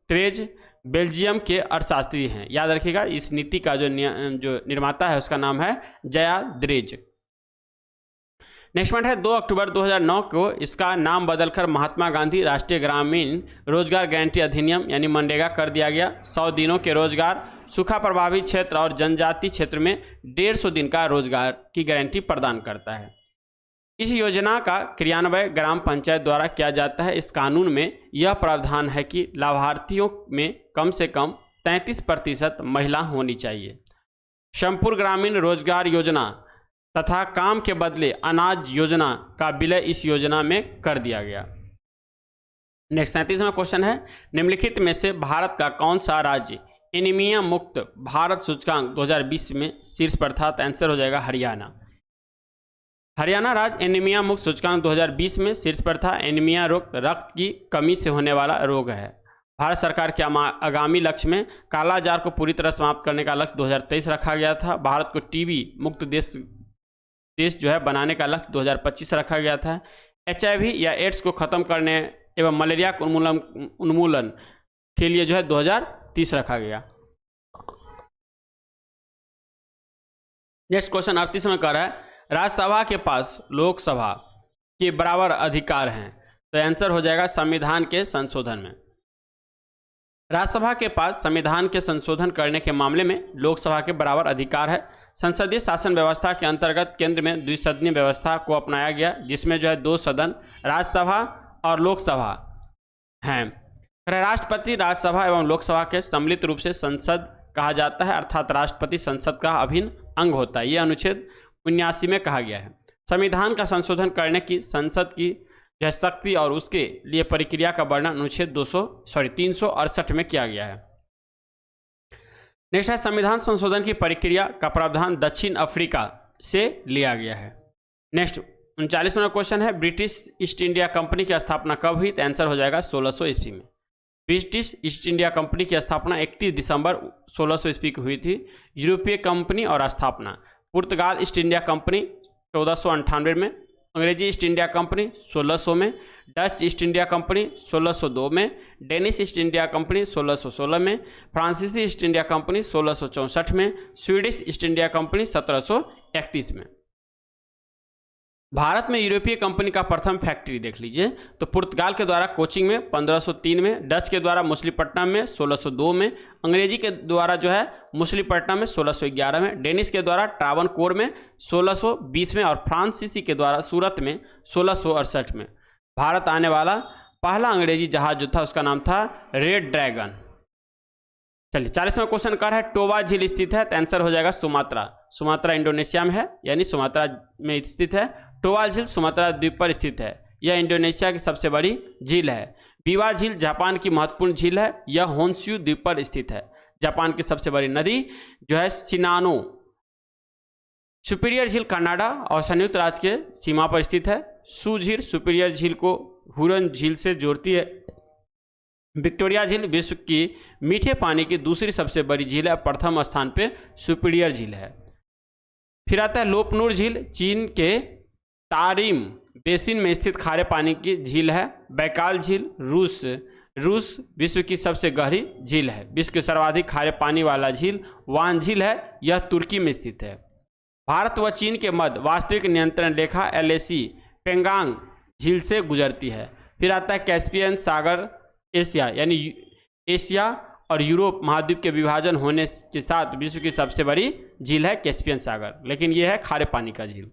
ट्रेज बेल्जियम के अर्थशास्त्री हैं। याद रखिएगा, इस नीति का जो निर्माता है उसका नाम है जया द्रेज। नेक्स्ट पॉइंट है, 2 अक्टूबर 2009 को इसका नाम बदलकर महात्मा गांधी राष्ट्रीय ग्रामीण रोजगार गारंटी अधिनियम यानी मनरेगा कर दिया गया। 100 दिनों के रोजगार, सूखा प्रभावित क्षेत्र और जनजातीय क्षेत्र में 150 दिन का रोजगार की गारंटी प्रदान करता है। इस योजना का क्रियान्वयन ग्राम पंचायत द्वारा किया जाता है। इस कानून में यह प्रावधान है कि लाभार्थियों में कम से कम 33% महिला होनी चाहिए। संपूर्ण ग्रामीण रोजगार योजना तथा काम के बदले अनाज योजना का विलय इस योजना में कर दिया गया। नेक्स्ट 37वां क्वेश्चन है, निम्नलिखित में से भारत का कौन सा राज्य एनीमिया मुक्त भारत सूचकांक 2020 में शीर्ष पर था? तो आंसर हो जाएगा हरियाणा। हरियाणा राज्य एनीमिया मुक्त सूचकांक 2020 में शीर्ष पर था। एनीमिया रोग रक्त की कमी से होने वाला रोग है। भारत सरकार के आगामी लक्ष्य में कालाजार को पूरी तरह समाप्त करने का लक्ष्य 2023 रखा गया था। भारत को टीबी मुक्त देश जो है बनाने का लक्ष्य 2025 रखा गया था। HIV या एड्स को खत्म करने एवं मलेरिया को उन्मूलन के लिए जो है 2030 रखा गया। नेक्स्ट क्वेश्चन 38 में कह रहा है, राज्यसभा के पास लोकसभा के बराबर अधिकार हैं? तो आंसर हो जाएगा संविधान के संशोधन में। राज्यसभा के पास संविधान के संशोधन करने के मामले में लोकसभा के बराबर अधिकार है। संसदीय शासन व्यवस्था के अंतर्गत केंद्र में द्विसदनीय व्यवस्था को अपनाया गया, जिसमें जो है 2 सदन राज्यसभा और लोकसभा हैं। राष्ट्रपति राज्यसभा एवं लोकसभा के सम्मिलित रूप से संसद कहा जाता है, अर्थात राष्ट्रपति संसद का अभिन्न अंग होता है। यह अनुच्छेद 79 में कहा गया है। संविधान का संशोधन करने की संसद की यह शक्ति और उसके लिए प्रक्रिया का वर्णन अनुच्छेद 368 में किया गया है। नेक्स्ट है, संविधान संशोधन की प्रक्रिया का प्रावधान दक्षिण अफ्रीका से लिया गया है। नेक्स्ट 39वां क्वेश्चन है ब्रिटिश ईस्ट इंडिया कंपनी की स्थापना कब हुई? तो आंसर हो जाएगा 1600 ईस्वी में। ब्रिटिश ईस्ट इंडिया कंपनी की स्थापना 31 दिसंबर 1600 ईस्वी को हुई थी। यूरोपीय कंपनी और स्थापना, पुर्तगाल ईस्ट इंडिया कंपनी 1498 में, अंग्रेजी ईस्ट इंडिया कंपनी 1600 में, डच ईस्ट इंडिया कंपनी 1602 में, डेनिश ईस्ट इंडिया कंपनी 1616 में, फ्रांसीसी ईस्ट इंडिया कंपनी 1664 में, स्वीडिश ईस्ट इंडिया कंपनी 1731 में। भारत में यूरोपीय कंपनी का प्रथम फैक्ट्री देख लीजिए तो पुर्तगाल के द्वारा कोचिंग में 1503 में, डच के द्वारा मछलीपट्टनम में 1602 में, अंग्रेजी के द्वारा जो है मछलीपट्टनम में 1611 में, डेनिश के द्वारा ट्रावनकोर में 1620 में और फ्रांसीसी के द्वारा सूरत में 1668 में। भारत आने वाला पहला अंग्रेजी जहाज जो था उसका नाम था रेड ड्रैगन। चलिए 40वां क्वेश्चन कर है टोबा झील स्थित है? तो आंसर हो जाएगा सुमात्रा। सुमात्रा इंडोनेशिया में है, यानी सुमात्रा में स्थित है। टोबा झील सुमात्रा द्वीप पर स्थित है। यह इंडोनेशिया की सबसे बड़ी झील है। बीवा झील जापान की महत्वपूर्ण झील है। यह होन्शु द्वीप पर स्थित है। जापान की सबसे बड़ी नदी जो है शिनानो। सुपीरियर झील कनाडा और संयुक्त राज्य के सीमा पर स्थित है। सू झील सुपीरियर झील को हुरन झील से जोड़ती है। विक्टोरिया झील विश्व की मीठे पानी की दूसरी सबसे बड़ी झील है। प्रथम स्थान पे सुपीरियर झील है। फिर आता है लोपनूर झील, चीन के तारिम बेसिन में स्थित खारे पानी की झील है। बैकाल झील रूस विश्व की सबसे गहरी झील है। विश्व की सर्वाधिक खारे पानी वाला झील वान झील है। यह तुर्की में स्थित है। भारत व चीन के मध्य वास्तविक नियंत्रण रेखा LAC पेंगांग झील से गुजरती है। फिर आता है कैस्पियन सागर एशिया, यानी एशिया और यूरोप महाद्वीप के विभाजन होने के साथ विश्व की सबसे बड़ी झील है कैस्पियन सागर, लेकिन यह है खारे पानी का झील।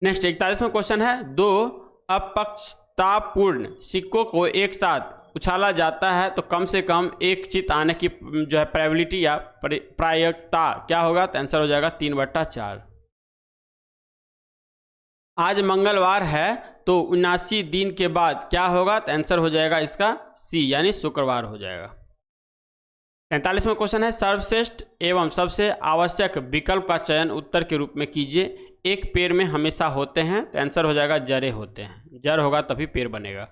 नेक्स्ट 41वां क्वेश्चन है दो अपक्षतापूर्ण सिक्कों को एक साथ उछाला जाता है तो कम से कम एक चित आने की जो है प्रोबेबिलिटी या प्रायिकता क्या होगा? तो आंसर हो जाएगा 3/4। आज मंगलवार है तो 79 दिन के बाद क्या होगा? तो आंसर हो जाएगा इसका C, यानी शुक्रवार हो जाएगा। 43वां क्वेश्चन है सर्वश्रेष्ठ एवं सबसे आवश्यक विकल्प का चयन उत्तर के रूप में कीजिए। एक पेड़ में हमेशा होते हैं, तो आंसर हो जाएगा जड़ें होते हैं। जड़ होगा तभी पेड़ बनेगा।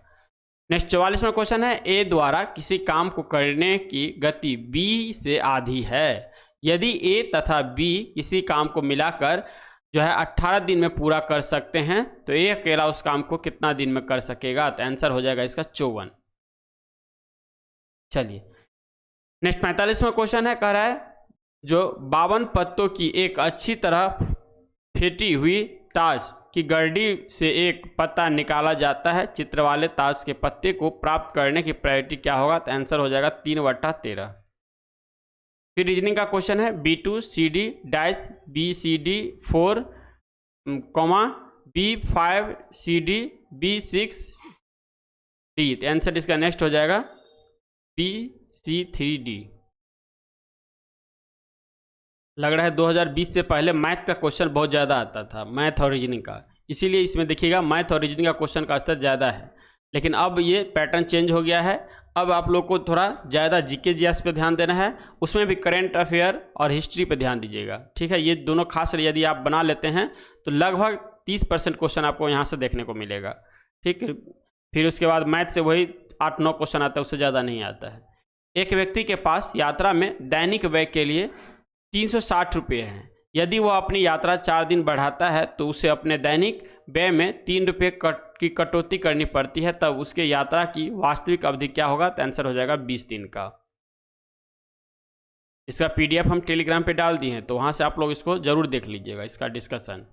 नेक्स्ट 44वां क्वेश्चन है A द्वारा किसी काम को करने की गति B से आधी है। यदि A तथा B किसी काम को मिलाकर जो है 18 दिन में पूरा कर सकते हैं तो A अकेला उस काम को कितना दिन में कर सकेगा? तो आंसर हो जाएगा इसका 54। चलिए नेक्स्ट 45वां क्वेश्चन है, कह रहा है जो 52 पत्तों की एक अच्छी तरह फेंटी हुई ताश की गड्डी से एक पत्ता निकाला जाता है। चित्र वाले ताश के पत्ते को प्राप्त करने की प्रायोरिटी क्या होगा? तो आंसर हो जाएगा 3/13। फिर रीजनिंग का क्वेश्चन है B2CD dash BCD4 B5CD B6D। तो आंसर इसका नेक्स्ट हो जाएगा BC3D। लग रहा है 2020 से पहले मैथ का क्वेश्चन बहुत ज़्यादा आता था, मैथ और रीजनिंग का, इसीलिए इसमें देखिएगा मैथ और रीजनिंग का क्वेश्चन का स्तर ज़्यादा है। लेकिन अब ये पैटर्न चेंज हो गया है। अब आप लोग को थोड़ा ज़्यादा GK GS पे ध्यान देना है, उसमें भी करंट अफेयर और हिस्ट्री पे ध्यान दीजिएगा, ठीक है। ये दोनों खास यदि आप बना लेते हैं तो लगभग 30% क्वेश्चन आपको यहाँ से देखने को मिलेगा, ठीक है। फिर उसके बाद मैथ से वही 8-9 क्वेश्चन आता है, उससे ज़्यादा नहीं आता है। एक व्यक्ति के पास यात्रा में दैनिक व्यय के लिए 360 रुपये हैं। यदि वह अपनी यात्रा 4 दिन बढ़ाता है तो उसे अपने दैनिक व्यय में 3 रुपये की कटौती करनी पड़ती है, तब उसके यात्रा की वास्तविक अवधि क्या होगा? तो आंसर हो जाएगा 20 दिन का। इसका PDF हम टेलीग्राम पे डाल दिए हैं, तो वहाँ से आप लोग इसको जरूर देख लीजिएगा, इसका डिस्कशन।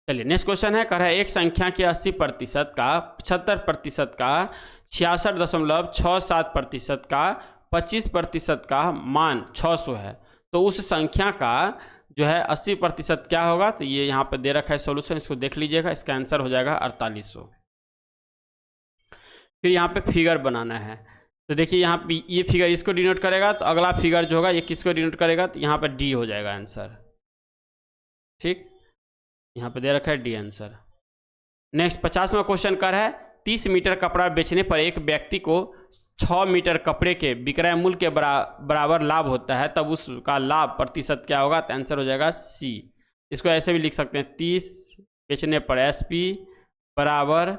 चलिए नेक्स्ट क्वेश्चन है, कह रहा है एक संख्या के 80% का, 75% का, 66.67% का, 25% का मान 600 है, तो उस संख्या का जो है 80% क्या होगा? तो ये यहाँ पे दे रखा है सॉल्यूशन, इसको देख लीजिएगा। इसका आंसर हो जाएगा 4800। फिर यहाँ पे फिगर बनाना है, तो देखिए यहाँ पे ये फिगर इसको डिनोट करेगा, तो अगला फिगर जो होगा ये किसको डिनोट करेगा? तो यहाँ पे D हो जाएगा आंसर, ठीक। यहाँ पे दे रखा है D आंसर। नेक्स्ट 50वां क्वेश्चन कर है 30 मीटर कपड़ा बेचने पर एक व्यक्ति को 6 मीटर कपड़े के विक्रय मूल्य के बराबर लाभ होता है, तब उसका लाभ प्रतिशत क्या होगा? तो आंसर हो जाएगा C। इसको ऐसे भी लिख सकते हैं 30 बेचने पर SP बराबर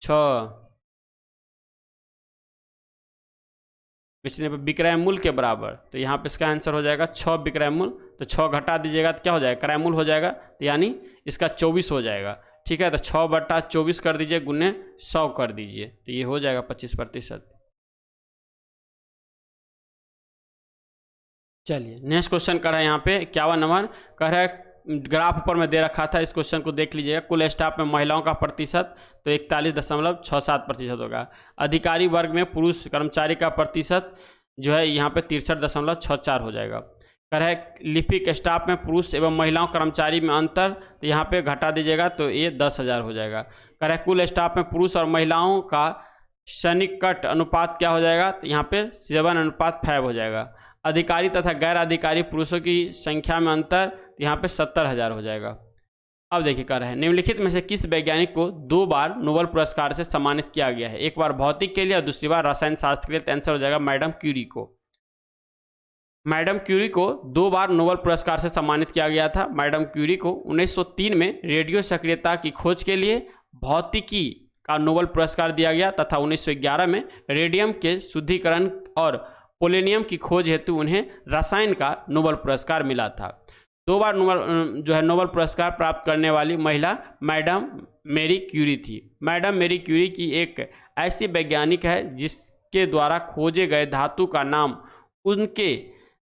6, बेचने पर विक्रय मूल्य के बराबर, तो यहाँ पे इसका आंसर हो जाएगा 6 विक्रय मूल्य, तो 6 घटा दीजिएगा तो क्या हो जाएगा, क्रय मूल्य हो जाएगा, तो यानी इसका 24 हो जाएगा। ठीक है, तो 6/24 कर दीजिए, गुने 100 कर दीजिए, तो ये हो जाएगा 25%। चलिए नेक्स्ट क्वेश्चन कर रहा है यहाँ पे 51 नंबर, कह रहा है ग्राफ ऊपर में दे रखा था, इस क्वेश्चन को देख लीजिएगा। कुल स्टाफ में महिलाओं का प्रतिशत तो 41.67% होगा। अधिकारी वर्ग में पुरुष कर्मचारी का प्रतिशत जो है यहाँ पे 63.64 हो जाएगा। कह रहा है लिपिक स्टाफ में पुरुष एवं महिलाओं कर्मचारी में अंतर, तो यहाँ पे घटा दीजिएगा तो ये 10,000 हो जाएगा। कह रहा है कुल स्टाफ में पुरुष और महिलाओं का सन्निकट अनुपात क्या हो जाएगा, तो यहाँ पे 7:5 हो जाएगा। अधिकारी तथा गैर अधिकारी पुरुषों की संख्या में अंतर, यहाँ पे 70,000 हो जाएगा। अब देखिए कह रहे हैं निम्नलिखित में से किस वैज्ञानिक को 2 बार नोबेल पुरस्कार से सम्मानित किया गया है, एक बार भौतिक के लिए और दूसरी बार रसायन शास्त्र के लिए, तो आंसर हो जाएगा मैडम क्यूरी को। मैडम क्यूरी को 2 बार नोबेल पुरस्कार से सम्मानित किया गया था। मैडम क्यूरी को 1903 में रेडियो सक्रियता की खोज के लिए भौतिकी का नोबेल पुरस्कार दिया गया तथा 1911 में रेडियम के शुद्धिकरण और पोलेनियम की खोज हेतु उन्हें रसायन का नोबेल पुरस्कार मिला था। 2 बार नोबेल पुरस्कार प्राप्त करने वाली महिला मैडम मैरी क्यूरी थी। मैडम मैरी क्यूरी की एक ऐसी वैज्ञानिक है जिसके द्वारा खोजे गए धातु का नाम उनके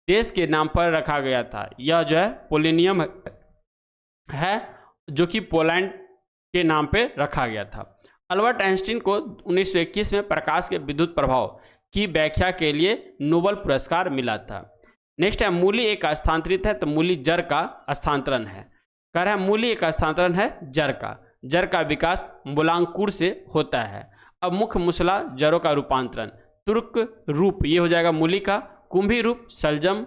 देश के नाम पर रखा गया था। यह जो है पोलेनियम है, जो कि पोलैंड के नाम पे रखा गया था। अल्बर्ट आइंस्टीन को 1921 में प्रकाश के विद्युत प्रभाव की व्याख्या के लिए नोबेल पुरस्कार मिला था। नेक्स्ट है मूली एक स्थानांतरित है, तो मूली जड़ का स्थानांतरण है। कह रहा है मूली एक स्थानांतरण है जड़ का। जड़ का विकास मूलांकुर से होता है। अब मुख्य मूसला जड़ों का रूपांतरण तुर्क रूप ये हो जाएगा मूली का, कुंभी रूप शलजम,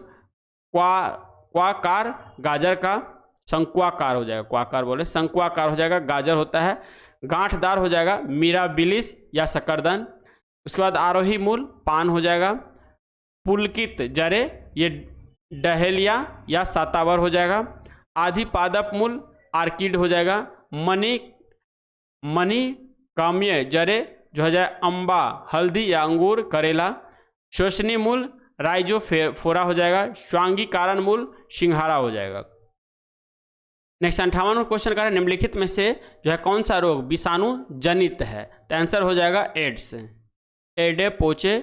क्वाकार गाजर का, शंकुआकार हो जाएगा, क्वाकार बोले शंकुआकार हो जाएगा, गाजर होता है, गांठदार हो जाएगा मिराबिलिस या शकरदन। उसके बाद आरोही मूल पान हो जाएगा, पुलकित जरे ये डहेलिया या सातावर हो जाएगा, आधी पादप मूल आर्किड हो जाएगा, मनी काम्य जरे जो हो जाए अम्बा हल्दी या अंगूर करेला, शोषणी मूल राइजोफोरा हो जाएगा, श्वांगी कारण मूल सिंघारा हो जाएगा। नेक्स्ट 58वां क्वेश्चन का है निम्नलिखित में से जो है कौन सा रोग विषाणु जनित है, तो आंसर हो जाएगा एड्स, एडे पोचे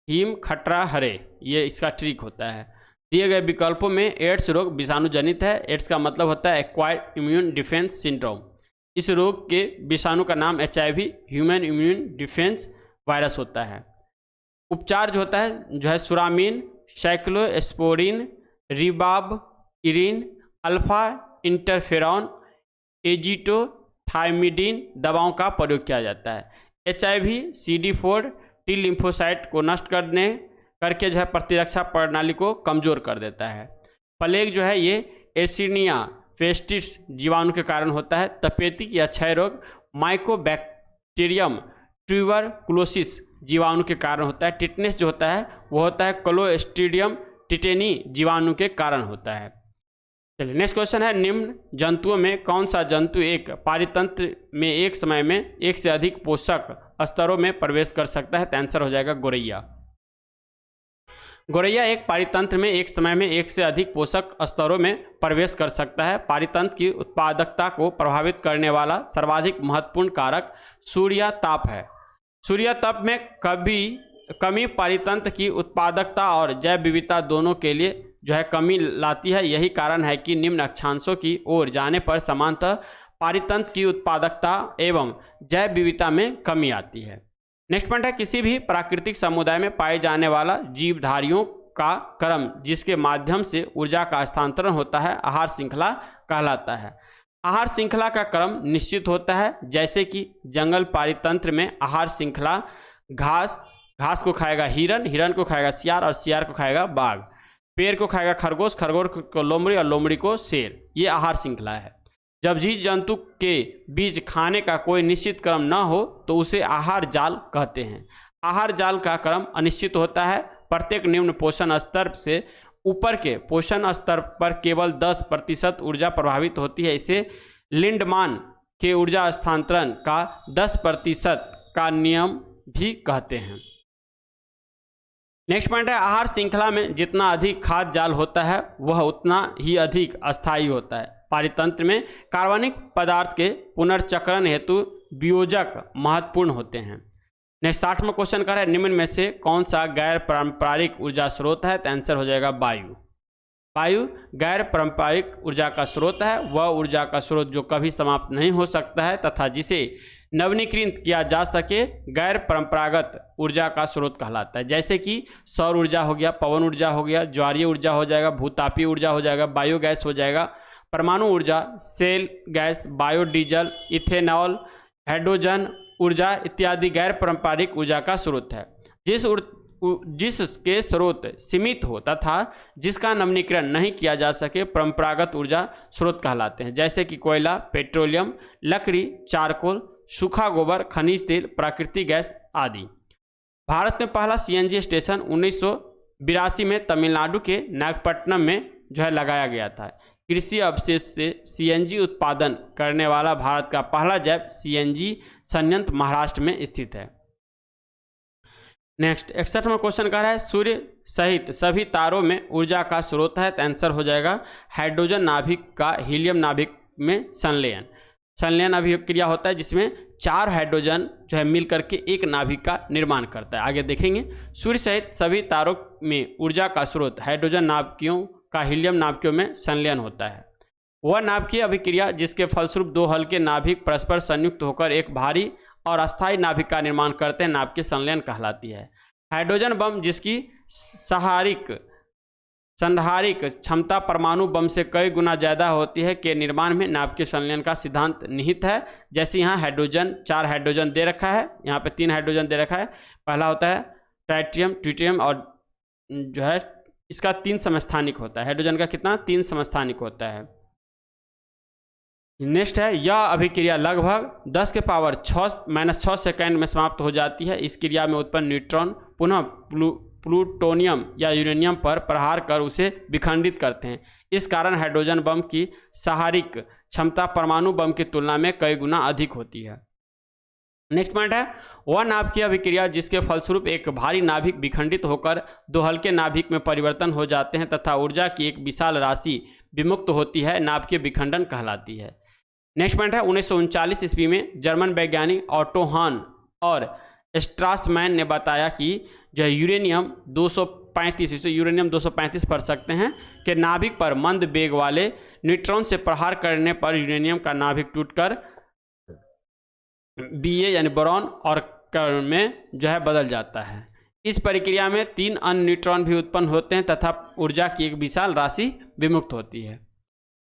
हिम खटरा हरे, ये इसका ट्रिक होता है। दिए गए विकल्पों में एड्स रोग विषाणु जनित है। एड्स का मतलब होता है एक्वायर्ड इम्यून डिफेंस सिंड्रोम। इस रोग के विषाणु का नाम HIV human immune defence virus होता है। उपचार जो होता है जो है सुरामीन, साइक्लोस्पोरिन, रिबाविरिन, अल्फा इंटरफेरॉन, एजिटोथाइमिडीन दवाओं का प्रयोग किया जाता है। HIV CD4 टी लिम्फोसाइट को नष्ट करके जो है प्रतिरक्षा प्रणाली को कमजोर कर देता है। प्लेग जो है ये एसिनिया फेस्टिस जीवाणु के कारण होता है। तपेदिक या क्षय रोग माइकोबैक्टीरियम ट्यूबरकुलोसिस जीवाणु के कारण होता है। टिटनेस जो होता है वो होता है क्लोस्ट्रीडियम टिटेनी जीवाणु के कारण होता है। चलिए नेक्स्ट क्वेश्चन है निम्न जंतुओं में कौन सा जंतु एक पारितंत्र में एक समय में एक से अधिक पोषक स्तरों में प्रवेश कर सकता है, तो आंसर हो जाएगा गोरैया। गोरैया एक पारितंत्र में एक समय में एक से अधिक पोषक स्तरों में प्रवेश कर सकता है। पारितंत्र की उत्पादकता को प्रभावित करने वाला सर्वाधिक महत्वपूर्ण कारक सूर्यताप है। सूर्यताप में कमी पारितंत्र की उत्पादकता और जैव विविधता दोनों के लिए जो है कमी लाती है। यही कारण है कि निम्न अक्षांशों की ओर जाने पर समानतः पारितंत्र की उत्पादकता एवं जैव विविधता में कमी आती है। नेक्स्ट पॉइंट है किसी भी प्राकृतिक समुदाय में पाए जाने वाला जीवधारियों का क्रम जिसके माध्यम से ऊर्जा का हस्तांतरण होता है आहार श्रृंखला कहलाता है। आहार श्रृंखला का क्रम निश्चित होता है, जैसे कि जंगल पारितंत्र में आहार श्रृंखला घास को खाएगा हिरन, हिरन को खाएगा सियार और सियार को खाएगा बाघ, पेड़ को खाएगा खरगोश, खरगोश को लोमड़ी और लोमड़ी को शेर। ये आहार श्रृंखला है। जब जीव जंतु के बीच खाने का कोई निश्चित क्रम न हो तो उसे आहार जाल कहते हैं। आहार जाल का क्रम अनिश्चित होता है। प्रत्येक निम्न पोषण स्तर से ऊपर के पोषण स्तर पर केवल 10% ऊर्जा प्रभावित होती है। इसे लिंडमान के ऊर्जा हस्तांतरण का 10% का नियम भी कहते हैं। नेक्स्ट पॉइंट है, आहार श्रृंखला में जितना अधिक खाद्य जाल होता है वह उतना ही अधिक अस्थायी होता है। पारितंत्र में कार्बनिक पदार्थ के पुनर्चक्रण हेतु वियोजक महत्वपूर्ण होते हैं। नेक्स्ट 60वां क्वेश्चन का है, निम्न में से कौन सा गैर पारंपरिक ऊर्जा स्रोत है? तो आंसर हो जाएगा वायु। वायु गैर पारंपरिक ऊर्जा का स्रोत है। वह ऊर्जा का स्रोत जो कभी समाप्त नहीं हो सकता है तथा जिसे नवीनीकृत किया जा सके गैर परंपरागत ऊर्जा का स्रोत कहलाता है। जैसे कि सौर ऊर्जा हो गया, पवन ऊर्जा हो गया, ज्वारीय ऊर्जा हो जाएगा, भूतापीय ऊर्जा हो जाएगा, बायोगैस हो जाएगा, परमाणु ऊर्जा, cell gas, biodiesel, ethanol, hydrogen ऊर्जा इत्यादि गैर पारंपरिक ऊर्जा का स्रोत है। जिसके स्रोत सीमित हो तथा जिसका नवीनीकरण नहीं किया जा सके परंपरागत ऊर्जा स्रोत कहलाते हैं। जैसे कि कोयला, पेट्रोलियम, लकड़ी, चारकोल, सूखा गोबर, खनिज तेल, प्राकृतिक गैस आदि। भारत में पहला सीएनजी स्टेशन 1982 में तमिलनाडु के नागपट्टनम में जो है लगाया गया था। कृषि अवशेष से सीएनजी उत्पादन करने वाला भारत का पहला जैव सीएनजी संयंत्र महाराष्ट्र में स्थित है। नेक्स्ट 61वां क्वेश्चन कह रहा है, सूर्य सहित सभी तारों में ऊर्जा का स्रोत है। तो आंसर हो जाएगा हाइड्रोजन नाभिक का हीलियम नाभिक में संलयन। संलयन अभिक्रिया होता है जिसमें 4 हाइड्रोजन जो है मिल करके एक नाभिक का निर्माण करता है। आगे देखेंगे, सूर्य सहित सभी तारों में ऊर्जा का स्रोत हाइड्रोजन नाभिकों का हीलियम नाभिकों में संलयन होता है। वह नाभिकीय अभिक्रिया जिसके फलस्वरूप 2 हल्के नाभिक परस्पर संयुक्त होकर एक भारी और अस्थायी नाभिक का निर्माण करते हैं नाभिकीय संलयन कहलाती है। हाइड्रोजन बम जिसकी संधारिक क्षमता परमाणु बम से कई गुना ज़्यादा होती है के निर्माण में नाभिकीय संलयन का सिद्धांत निहित है। जैसे यहाँ हाइड्रोजन 4 हाइड्रोजन दे रखा है, यहाँ पे 3 हाइड्रोजन दे रखा है। पहला होता है ट्राइटियम और जो है इसका 3 समस्थानिक होता है। हाइड्रोजन का कितना? 3 समस्थानिक होता है। नेक्स्ट है, यह अभिक्रिया लगभग 10⁻⁶ सेकेंड में समाप्त हो जाती है। इस क्रिया में उत्पन्न न्यूट्रॉन पुनः प्लूटोनियम या यूरेनियम पर प्रहार कर उसे विखंडित करते हैं। इस कारण हाइड्रोजन बम की सहारिक क्षमता परमाणु बम की तुलना में कई गुना अधिक होती है। नेक्स्ट पॉइंट है, वह नाभिकीय अभिक्रिया जिसके फलस्वरूप एक भारी नाभिक विखंडित होकर 2 हल्के नाभिक में परिवर्तन हो जाते हैं तथा ऊर्जा की एक विशाल राशि विमुक्त होती है, नाभिकीय विखंडन कहलाती है। नेक्स्ट पॉइंट है, 1939 ईस्वी में जर्मन वैज्ञानिक ऑटो हान और स्ट्रासमैन ने बताया कि जो यूरेनियम 235 इसे यूरेनियम 235 पढ़ सकते हैं कि नाभिक पर मंद वेग वाले न्यूट्रॉन से प्रहार करने पर यूरेनियम का नाभिक टूटकर Ba यानी बोरॉन और कर्न में जो है बदल जाता है। इस प्रक्रिया में 3 अन्य न्यूट्रॉन भी उत्पन्न होते हैं तथा ऊर्जा की एक विशाल राशि विमुक्त होती है।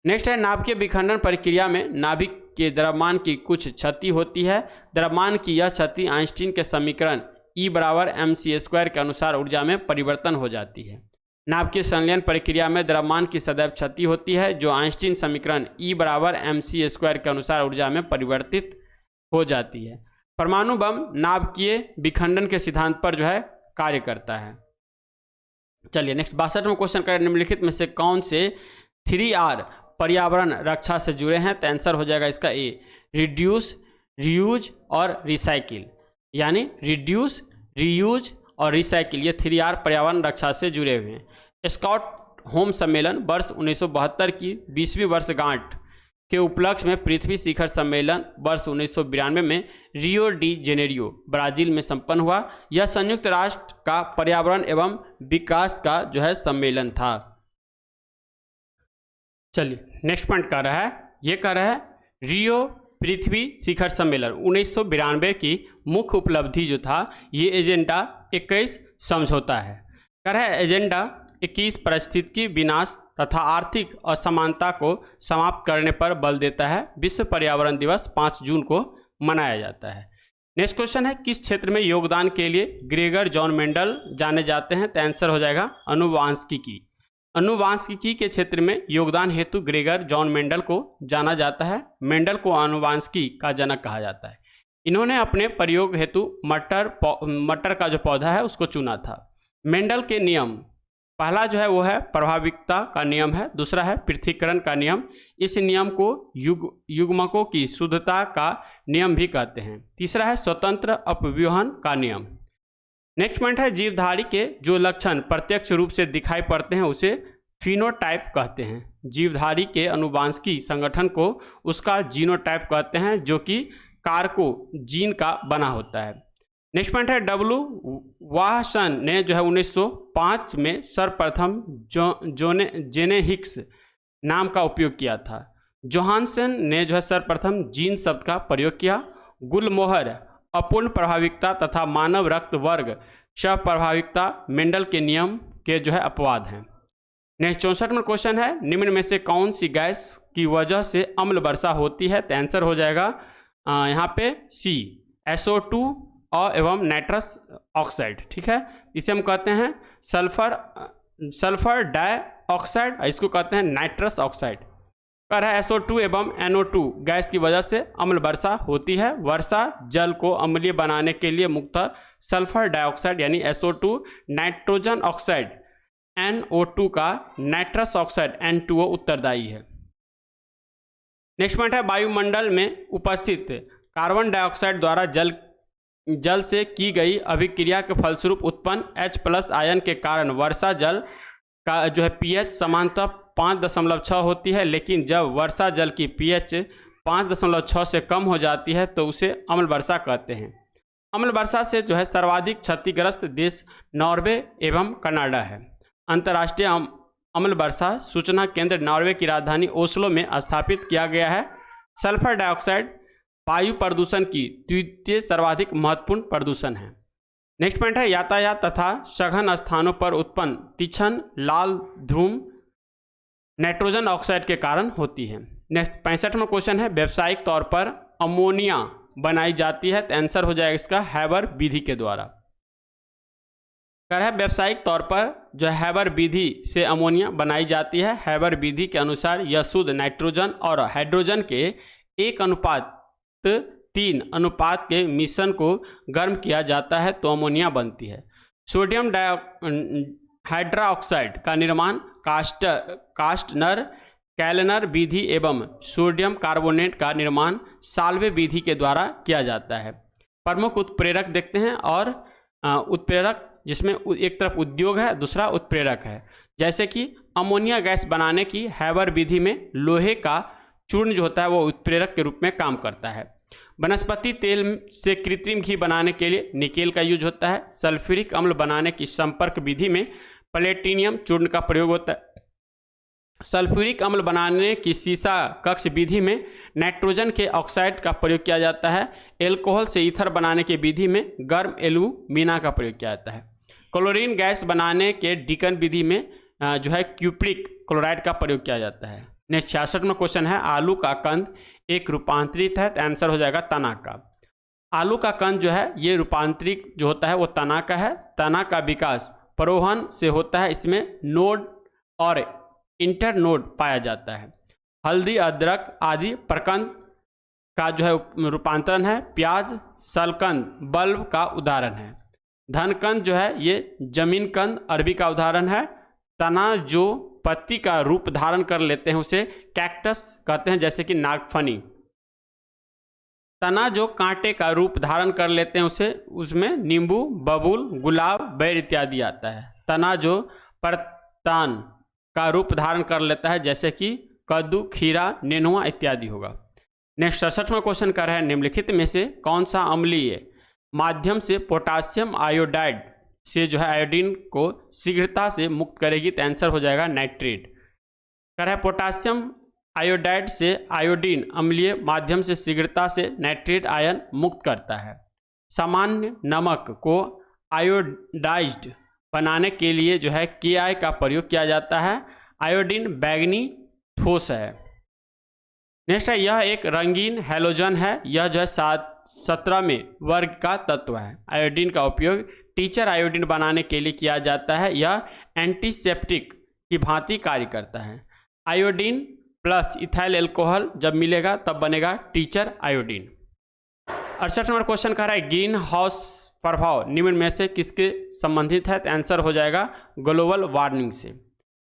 नेक्स्ट है, नाभिकीय विखंडन प्रक्रिया में नाभिक के द्रव्यमान की कुछ क्षति होती है। द्रव्यमान की यह क्षति आइंस्टीन के समीकरण E = mc² के अनुसार ऊर्जा में परिवर्तन हो जाती है। नाभिकीय संलयन प्रक्रिया में द्रव्यमान की सदैव क्षति होती है जो आइंस्टीन समीकरण E = mc² के अनुसार ऊर्जा में परिवर्तित हो जाती है। परमाणु बम नाभिकीय विखंडन के सिद्धांत पर जो है कार्य करता है। चलिए नेक्स्ट 62वां क्वेश्चन करें, निम्नलिखित में से कौन से 3R पर्यावरण रक्षा से जुड़े हैं? तो आंसर हो जाएगा इसका ए, रिड्यूस, रीयूज और रिसाइकिल। यानी रिड्यूस, रीयूज और रिसाइकिल ये 3R पर्यावरण रक्षा से जुड़े हुए हैं। स्टॉकहोम सम्मेलन वर्ष 1972 की 20वीं वर्षगांठ के उपलक्ष्य में पृथ्वी शिखर सम्मेलन वर्ष 1992 में रियो डी जेनेरियो ब्राजील में संपन्न हुआ। यह संयुक्त राष्ट्र का पर्यावरण एवं विकास का जो है सम्मेलन था। चलिए नेक्स्ट पॉइंट कह रहा है, ये कह रहा है रियो पृथ्वी शिखर सम्मेलन 1992 की मुख्य उपलब्धि जो था ये एजेंडा 21 समझौता है। कह रहा है एजेंडा 21 पारिस्थितिकी विनाश तथा आर्थिक असमानता को समाप्त करने पर बल देता है। विश्व पर्यावरण दिवस 5 जून को मनाया जाता है। नेक्स्ट क्वेश्चन है, किस क्षेत्र में योगदान के लिए ग्रेगर जॉन मेंडल जाने जाते हैं? तो आंसर हो जाएगा अनुवांशिकी। अनुवांशिकी के क्षेत्र में योगदान हेतु ग्रेगर जॉन मेंडल को जाना जाता है। मेंडल को अनुवांशिकी का जनक कहा जाता है। इन्होंने अपने प्रयोग हेतु मटर का जो पौधा है उसको चुना था। मेंडल के नियम पहला जो है वो है प्रभाविकता का नियम है, दूसरा है पृथक्करण का नियम। इस नियम को युग्मकों की शुद्धता का नियम भी कहते हैं। तीसरा है स्वतंत्र अपव्यूहन का नियम। नेक्स्ट पॉइंट है जीवधारी के जो लक्षण प्रत्यक्ष रूप से दिखाई पड़ते हैं उसे फिनोटाइप कहते हैं। जीवधारी के अनुवांशिकी संगठन को उसका जीनोटाइप कहते हैं, जो कि कारको जीन का बना होता है। नेक्स्ट पॉइंट है डब्ल्यू वाहसन ने जो है 1905 में सर्वप्रथम जेने हिक्स नाम का उपयोग किया था। जोहानसन ने जो है सर्वप्रथम जीन शब्द का प्रयोग किया। गुलमोहर अपूर्ण प्रभाविकता तथा मानव रक्त वर्ग सप्रभाविकता मेंडल के नियम के जो है अपवाद हैं। नेक्स्ट 64वां क्वेश्चन है निम्न में से कौन सी गैस की वजह से अम्ल वर्षा होती है? तो आंसर हो जाएगा यहाँ पे सी, SO2 और एवं नाइट्रस ऑक्साइड। ठीक है, इसे हम कहते हैं सल्फर डाइऑक्साइड, इसको कहते हैं नाइट्रस ऑक्साइड। पर है SO2 एवं NO2 गैस की वजह से अम्ल वर्षा होती है। वर्षा जल को अम्लीय बनाने के लिए मुख्यतः सल्फर डाइऑक्साइड यानी SO2, नाइट्रोजन ऑक्साइड NO2 का नाइट्रस ऑक्साइड N2O उत्तरदायी है। नेक्स्ट पॉइंट है वायुमंडल में उपस्थित कार्बन डाइऑक्साइड द्वारा जल से की गई अभिक्रिया के फलस्वरूप उत्पन्न H+ आयन के कारण वर्षा जल का जो है pH सामान्यतः 5.6 होती है, लेकिन जब वर्षा जल की pH 5.6 से कम हो जाती है तो उसे अम्ल वर्षा कहते हैं। अम्ल वर्षा से जो है सर्वाधिक क्षतिग्रस्त देश नॉर्वे एवं कनाडा है। अंतर्राष्ट्रीय अम्ल वर्षा सूचना केंद्र नॉर्वे की राजधानी ओस्लो में स्थापित किया गया है। सल्फर डाइऑक्साइड वायु प्रदूषण की द्वितीय सर्वाधिक महत्वपूर्ण प्रदूषण है। नेक्स्ट पॉइंट है यातायात तथा सघन स्थानों पर उत्पन्न तीक्ष्ण लाल धूम नाइट्रोजन ऑक्साइड के कारण होती है। नेक्स्ट 65वां क्वेश्चन है व्यावसायिक तौर पर अमोनिया बनाई जाती है, तो आंसर हो जाएगा इसका हैबर विधि के द्वारा। है व्यावसायिक तौर पर जो हैबर विधि से अमोनिया बनाई जाती है। हैबर विधि के अनुसार यह शुद्ध नाइट्रोजन और हाइड्रोजन के 1:3 अनुपात के मिश्रण को गर्म किया जाता है तो अमोनिया बनती है। सोडियम हाइड्रोक्साइड का निर्माण कास्टनर कैलनर विधि एवं सोडियम कार्बोनेट का निर्माण साल्वे विधि के द्वारा किया जाता है। प्रमुख उत्प्रेरक देखते हैं और उत्प्रेरक जिसमें एक तरफ उद्योग है दूसरा उत्प्रेरक है। जैसे कि अमोनिया गैस बनाने की हैबर विधि में लोहे का चूर्ण जो होता है वो उत्प्रेरक के रूप में काम करता है। वनस्पति तेल से कृत्रिम घी बनाने के लिए निकेल का यूज होता है। सल्फ्यूरिक अम्ल बनाने की संपर्क विधि में प्लेटिनियम चूर्ण का प्रयोग होता है। सल्फ्यूरिक अम्ल बनाने की सीसा कक्ष विधि में नाइट्रोजन के ऑक्साइड का प्रयोग किया जाता है। एल्कोहल से ईथर बनाने की विधि में गर्म एल्यूमिना का प्रयोग किया जाता है। क्लोरीन गैस बनाने के डिकन विधि में जो है क्यूप्रिक क्लोराइड का प्रयोग किया जाता है। नेक्स्ट 66वां क्वेश्चन है आलू का कंद एक रूपांतरित है, तो आंसर हो जाएगा तना का। आलू का कंद जो है ये रूपांतरित जो होता है वो तना का है। तना का विकास परोहन से होता है, इसमें नोड और इंटरनोड पाया जाता है। हल्दी अदरक आदि प्रकंद का जो है रूपांतरण है। प्याज सलकंद बल्ब का उदाहरण है। धनकंद जो है ये जमीन कंद अरबी का उदाहरण है। तना जो पत्ती का रूप धारण कर लेते हैं उसे कैक्टस कहते हैं, जैसे कि नागफनी। तना जो कांटे का रूप धारण कर लेते हैं उसमें नींबू बबूल गुलाब बैर इत्यादि आता है। तना जो परतान का रूप धारण कर लेता है जैसे कि कद्दू खीरा नेनुआ इत्यादि होगा। नेक्स्ट 67वां क्वेश्चन कर रहा है निम्नलिखित में से कौन सा अम्लीय माध्यम से पोटासियम आयोडाइड से जो है आयोडीन को शीघ्रता से मुक्त करेगी, तो आंसर हो जाएगा नाइट्रेट। कर है पोटासियम आयोडाइड से आयोडीन अम्लीय माध्यम से शीघ्रता से नाइट्रेट आयन मुक्त करता है। सामान्य नमक को आयोडाइज्ड बनाने के लिए जो है KI का प्रयोग किया जाता है। आयोडीन बैंगनी ठोस है। नेक्स्ट है यह एक रंगीन हैलोजन है। यह जो है 17वें वर्ग का तत्व है। आयोडीन का उपयोग टीचर आयोडीन बनाने के लिए किया जाता है। यह एंटीसेप्टिक की भांति कार्य करता है। आयोडीन प्लस इथाइल एल्कोहल जब मिलेगा तब बनेगा टीचर आयोडीन। 68वां क्वेश्चन कह रहा है ग्रीन हाउस प्रभाव निम्न में से किसके संबंधित है? तो आंसर हो जाएगा ग्लोबल वार्मिंग से।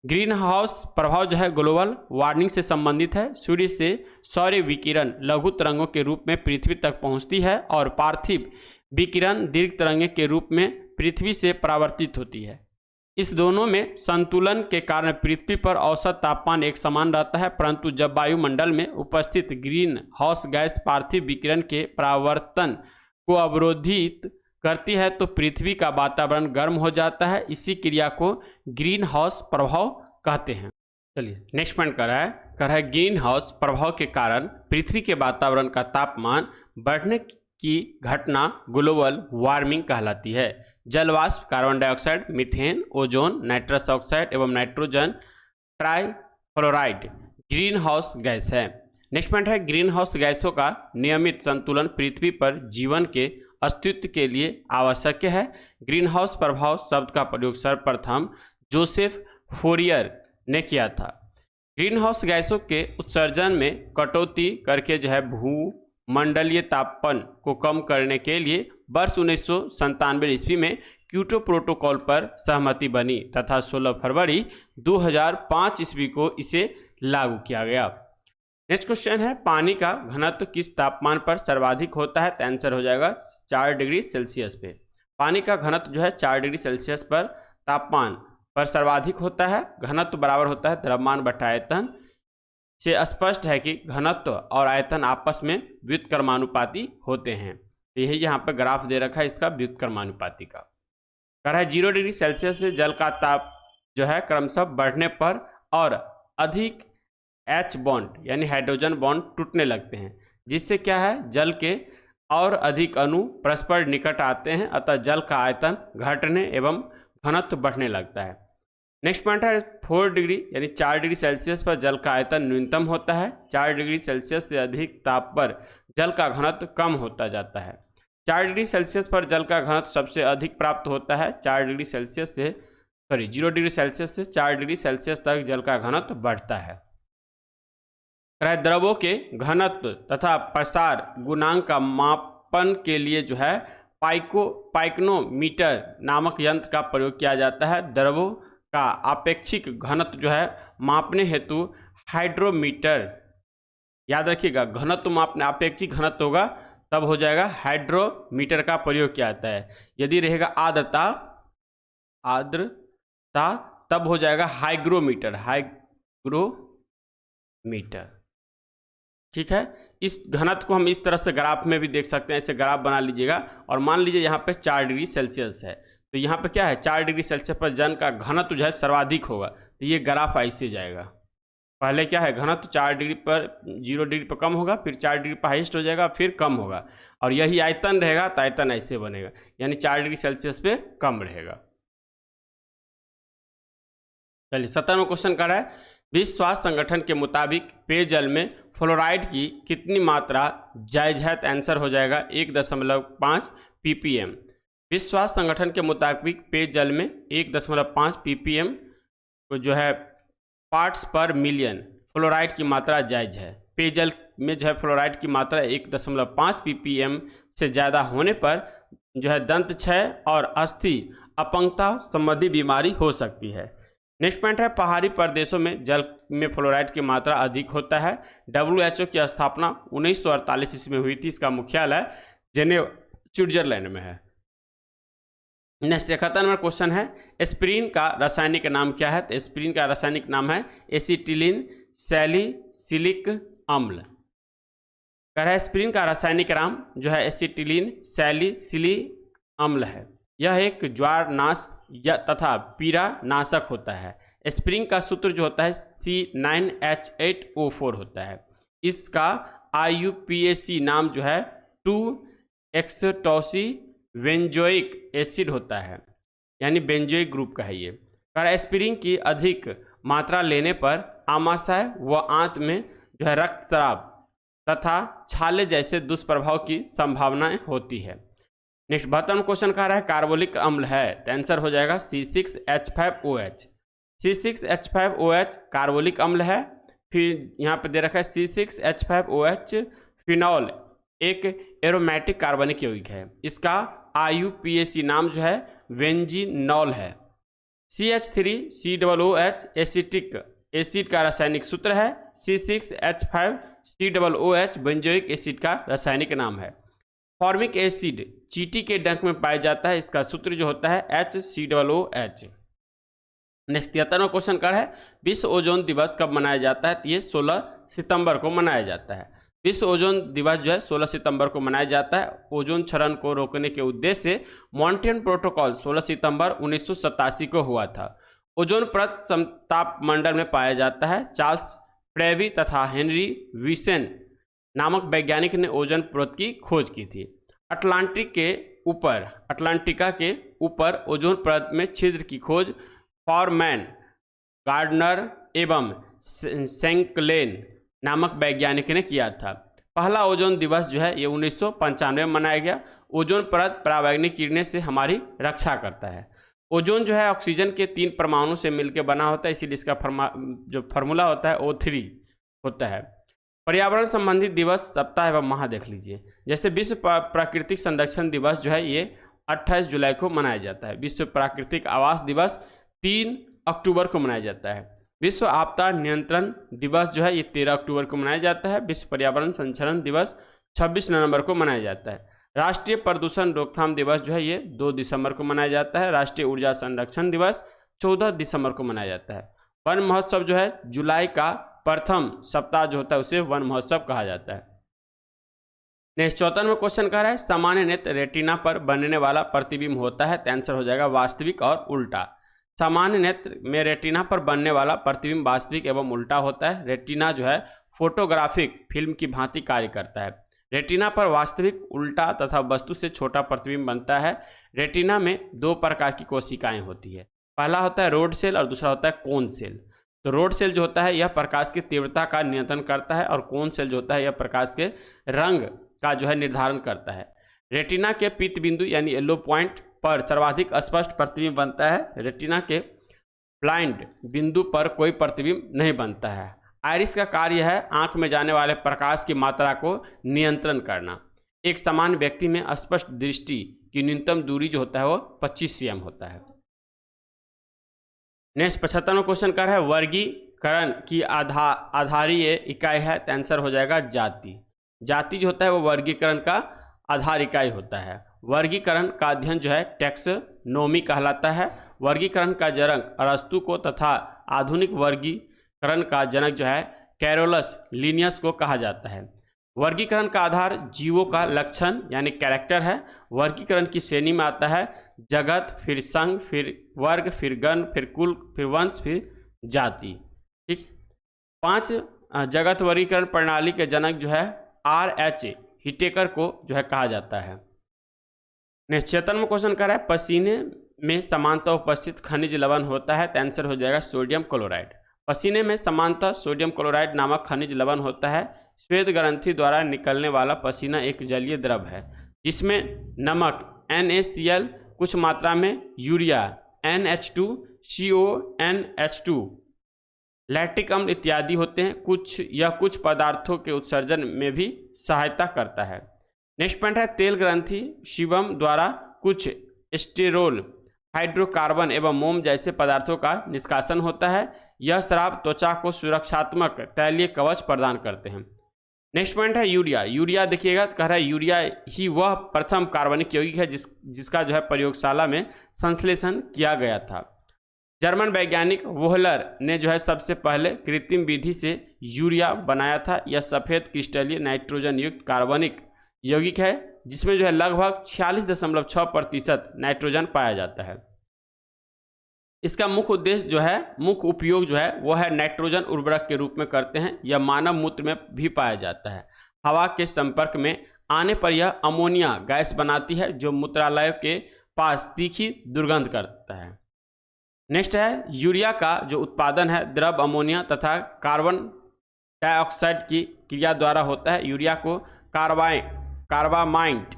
ग्रीन हाउस प्रभाव जो है ग्लोबल वार्मिंग से संबंधित है। सूर्य से सौर्य विकिरण लघु तरंगों के रूप में पृथ्वी तक पहुंचती है और पार्थिव विकिरण दीर्घ तरंगें के रूप में पृथ्वी से परावर्तित होती है। इस दोनों में संतुलन के कारण पृथ्वी पर औसत तापमान एक समान रहता है, परंतु जब वायुमंडल में उपस्थित ग्रीन हाउस गैस पार्थिव विकिरण के परावर्तन को अवरोधित करती है तो पृथ्वी का वातावरण गर्म हो जाता है। इसी क्रिया को ग्रीन हाउस प्रभाव कहते हैं। चलिए नेक्स्ट पॉइंट कर रहा है ग्रीन हाउस प्रभाव के कारण पृथ्वी के वातावरण का तापमान बढ़ने की घटना ग्लोबल वार्मिंग कहलाती है। जलवाष्प, carbon dioxide, methane, ozone, nitrous oxide एवं nitrogen trifluoride green house gas है। नेक्स्ट पॉइंट है ग्रीन हाउस गैसों का नियमित संतुलन पृथ्वी पर जीवन के अस्तित्व के लिए आवश्यक है। ग्रीन हाउस प्रभाव शब्द का प्रयोग सर्वप्रथम जोसेफ फोरियर ने किया था। ग्रीन हाउस गैसों के उत्सर्जन में कटौती करके जो है भूमंडलीय तापमान को कम करने के लिए वर्ष 1997 ईस्वी में क्योटो प्रोटोकॉल पर सहमति बनी तथा 16 फरवरी 2005 ईस्वी को इसे लागू किया गया। नेक्स्ट क्वेश्चन है पानी का घनत्व किस तापमान पर सर्वाधिक होता है? तो आंसर हो जाएगा 4 डिग्री सेल्सियस पे। पानी का घनत्व जो है 4 डिग्री सेल्सियस पर तापमान पर सर्वाधिक होता है। घनत्व बराबर होता है द्रव्यमान बटा आयतन। से स्पष्ट है कि घनत्व और आयतन आपस में व्युत्क्रमानुपाती होते हैं। तो यही यहाँ पर ग्राफ दे रखा है इसका व्युत्क्रमानुपाती का। कह रहा है 0 डिग्री सेल्सियस से जल का ताप जो है क्रमशः बढ़ने पर और अधिक H बॉन्ड यानी हाइड्रोजन बॉन्ड टूटने लगते हैं, जिससे क्या है जल के और अधिक अणु परस्पर निकट आते हैं, अतः जल का आयतन घटने एवं घनत्व बढ़ने लगता है। नेक्स्ट पॉइंट है 4 डिग्री यानी 4 डिग्री सेल्सियस पर जल का आयतन न्यूनतम होता है। 4 डिग्री सेल्सियस से अधिक ताप पर जल का घनत्व कम होता जाता है। 4 डिग्री सेल्सियस पर जल का घनत्व सबसे अधिक प्राप्त होता है। 0 डिग्री सेल्सियस से 4 डिग्री सेल्सियस तक जल का घनत्व बढ़ता है। द्रवों के घनत्व तथा प्रसार गुणांक का मापन के लिए जो है पाइक्नोमीटर नामक यंत्र का प्रयोग किया जाता है। द्रवों का आपेक्षिक घनत्व जो है मापने हेतु हाइड्रोमीटर, याद रखिएगा घनत्व मापने आपेक्षिक घनत्व होगा तब हो जाएगा हाइड्रोमीटर का प्रयोग किया जाता है। यदि रहेगा आर्द्रता तब हो जाएगा हाइग्रोमीटर। ठीक है, इस घनत्व को हम इस तरह से ग्राफ में भी देख सकते हैं। ऐसे ग्राफ बना लीजिएगा और मान लीजिए यहाँ पे 4 डिग्री सेल्सियस है, तो यहाँ पे क्या है 4 डिग्री सेल्सियस पर जल का घनत्व जो है सर्वाधिक होगा, तो ये ग्राफ ऐसे जाएगा। पहले क्या है घनत्व 4 डिग्री पर 0 डिग्री पर कम होगा, फिर 4 डिग्री पर हाईएस्ट हो जाएगा, फिर कम होगा, और यही आयतन रहेगा तो आयतन ऐसे बनेगा, यानी 4 डिग्री सेल्सियस पे कम रहेगा। चलिए 17वां क्वेश्चन कर रहा है विश्व स्वास्थ्य संगठन के मुताबिक पेयजल में फ्लोराइड की कितनी मात्रा जायज है? तो आंसर हो जाएगा 1.5 ppm। विश्व स्वास्थ्य संगठन के मुताबिक पेयजल में 1.5 ppm को जो है पार्ट्स पर मिलियन फ्लोराइड की मात्रा जायज है। पेयजल में जो है फ्लोराइड की मात्रा 1.5 ppm से ज़्यादा होने पर जो है दंत क्षय और अस्थि अपंगता संबंधी बीमारी हो सकती है। नेक्स्ट पॉइंट है पहाड़ी प्रदेशों में जल में फ्लोराइड की मात्रा अधिक होता है। WHO की स्थापना 1948 ईस्वी में हुई थी। इसका मुख्यालय जेनेवा स्विट्जरलैंड में है। नेक्स्ट 71वां क्वेश्चन है एस्पिरिन का रासायनिक नाम क्या है? तो एस्पिरिन का रासायनिक नाम है एसिटिलीन सैलिसिलिक अम्ल। कह रहा है एस्पिरिन का रासायनिक नाम जो है एसिटिलीन सैलिसिलिक अम्ल है। यह एक ज्वारनाश तथा पीड़ा नाशक होता है। एस्पिरिन का सूत्र जो होता है C9H8O4 होता है। इसका IUPAC नाम जो है 2-एक्सटॉक्सी बेंजोइक एसिड होता है, यानी बेंजोइक ग्रुप का है ये। पर एस्पिरिन की अधिक मात्रा लेने पर आमाशय व आंत में जो है रक्तस्राव तथा छाले जैसे दुष्प्रभाव की संभावनाएं होती है। नेक्स्ट 72वां क्वेश्चन कह रहा है कार्बोलिक अम्ल है, तो आंसर हो जाएगा C6H5OH। C6H5OH कार्बोलिक अम्ल है। फिर यहाँ पे दे रखा है C6H5OH फिनॉल एक एरोमेटिक कार्बनिक यौगिक है। इसका IUPAC नाम जो है वेंजीनॉल है। CH3COOH एसिटिक एसिड का रासायनिक सूत्र है। C6H5COOH बेंजोइक एसिड का रासायनिक नाम है। फॉर्मिक एसिड चींटी के डंक में पाया जाता है, इसका सूत्र जो होता है HCOOH। नेक्स्ट 73वां क्वेश्चन कर है विश्व ओजोन दिवस कब मनाया जाता है? तो ये 16 सितंबर को मनाया जाता है। विश्व ओजोन दिवस जो है 16 सितंबर को मनाया जाता है। ओजोन क्षरण को रोकने के उद्देश्य से मॉन्ट्रियल प्रोटोकॉल 16 सितंबर 1987 को हुआ था। ओजोन परत समतापमंडल में पाया जाता है। चार्ल्स प्रेवी तथा हेनरी विसेन नामक वैज्ञानिक ने ओजोन परत की खोज की थी। अटलांटिका के ऊपर ओजोन परत में छिद्र की खोज फॉरमैन, गार्डनर एवं सेंकलेन नामक वैज्ञानिक ने किया था। पहला ओजोन दिवस जो है ये 1995 में मनाया गया। ओजोन परत पराबैंगनी किरणें से हमारी रक्षा करता है। ओजोन जो है ऑक्सीजन के 3 परमाणु से मिलकर बना होता है, इसीलिए इसका जो फार्मूला होता है O3 होता है। पर्यावरण संबंधी दिवस, सप्ताह एवं माह देख लीजिए। जैसे विश्व प्राकृतिक संरक्षण दिवस जो है ये 28 जुलाई को मनाया जाता है। विश्व प्राकृतिक आवास दिवस 3 अक्टूबर को मनाया जाता है। विश्व आपदा नियंत्रण दिवस जो है ये 13 अक्टूबर को मनाया जाता है। विश्व पर्यावरण संरक्षण दिवस 26 नवंबर को मनाया जाता है। राष्ट्रीय प्रदूषण रोकथाम दिवस जो है ये 2 दिसंबर को मनाया जाता है। राष्ट्रीय ऊर्जा संरक्षण दिवस 14 दिसंबर को मनाया जाता है। वन महोत्सव जो है जुलाई का प्रथम सप्ताह जो होता है उसे वन महोत्सव कहा जाता है। नेक्स्ट 54वां क्वेश्चन कह रहा है सामान्य नेत्र रेटिना पर बनने वाला प्रतिबिंब होता है, तो आंसर हो जाएगा वास्तविक और उल्टा। सामान्य नेत्र में रेटिना पर बनने वाला प्रतिबिंब वास्तविक एवं उल्टा होता है। रेटिना जो है फोटोग्राफिक फिल्म की भांति कार्य करता है। रेटिना पर वास्तविक, उल्टा तथा वस्तु से छोटा प्रतिबिंब बनता है। रेटिना में 2 प्रकार की कोशिकाएं होती है। पहला होता है रोड सेल और दूसरा होता है कोन सेल। तो रोड सेल जो होता है यह प्रकाश की तीव्रता का नियंत्रण करता है और कोन सेल जो होता है यह प्रकाश के रंग का जो है निर्धारण करता है। रेटिना के पीत बिंदु यानी येलो पॉइंट पर सर्वाधिक स्पष्ट प्रतिबिंब बनता है। रेटिना के ब्लाइंड बिंदु पर कोई प्रतिबिंब नहीं बनता है। आइरिस का कार्य है आंख में जाने वाले प्रकाश की मात्रा को नियंत्रण करना। एक सामान्य व्यक्ति में स्पष्ट दृष्टि की न्यूनतम दूरी जो होता है वो 25 cm होता है। नेक्स्ट 75वां क्वेश्चन कर है वर्गीकरण की आधारीय इकाई है, तो आंसर हो जाएगा जाति। जाति जो होता है वो वर्गीकरण का आधार इकाई होता है। वर्गीकरण का अध्ययन जो है टैक्सोनॉमी कहलाता है। वर्गीकरण का जनक अरस्तु को तथा आधुनिक वर्गीकरण का जनक जो है कैरोलस लिनियस को कहा जाता है। वर्गीकरण का आधार जीवों का लक्षण यानी कैरेक्टर है। वर्गीकरण की श्रेणी में आता है जगत, फिर संघ, फिर वर्ग, फिर गण, फिर कुल, फिर वंश, फिर जाति। ठीक, 5 जगत वर्गीकरण प्रणाली के जनक जो है R.H. हिटेकर को जो है कहा जाता है। नेक्स्ट 76वां क्वेश्चन कर रहा है पसीने में समानतः उपस्थित खनिज लवण होता है, तो आंसर हो जाएगा सोडियम क्लोराइड। पसीने में समानतः सोडियम क्लोराइड नामक खनिज लवण होता है। श्वेत ग्रंथि द्वारा निकलने वाला पसीना एक जलीय द्रव है जिसमें नमक NaCl, कुछ मात्रा में यूरिया NH2, CONH2, लैक्टिक अम्ल इत्यादि होते हैं। कुछ पदार्थों के उत्सर्जन में भी सहायता करता है। नेक्स्ट पॉइंट है तेल ग्रंथि शिवम द्वारा कुछ स्टेरोल, हाइड्रोकार्बन एवं मोम जैसे पदार्थों का निष्कासन होता है। यह स्राव त्वचा को सुरक्षात्मक तैलीय कवच प्रदान करते हैं। नेक्स्ट पॉइंट है यूरिया। यूरिया देखिएगा तो कह रहा है यूरिया ही वह प्रथम कार्बनिक यौगिक है जिसका जो है प्रयोगशाला में संश्लेषण किया गया था। जर्मन वैज्ञानिक वोहलर ने जो है सबसे पहले कृत्रिम विधि से यूरिया बनाया था। यह सफ़ेद क्रिस्टलीय नाइट्रोजन युक्त कार्बनिक यौगिक है जिसमें जो है लगभग 46.6% नाइट्रोजन पाया जाता है। इसका मुख्य उद्देश्य जो है, मुख्य उपयोग जो है वो है नाइट्रोजन उर्वरक के रूप में करते हैं। यह मानव मूत्र में भी पाया जाता है। हवा के संपर्क में आने पर यह अमोनिया गैस बनाती है जो मूत्रालय के पास तीखी दुर्गंध करता है। नेक्स्ट है यूरिया का जो उत्पादन है द्रव अमोनिया तथा कार्बन डाइऑक्साइड की क्रिया द्वारा होता है। यूरिया को कार्बामाइड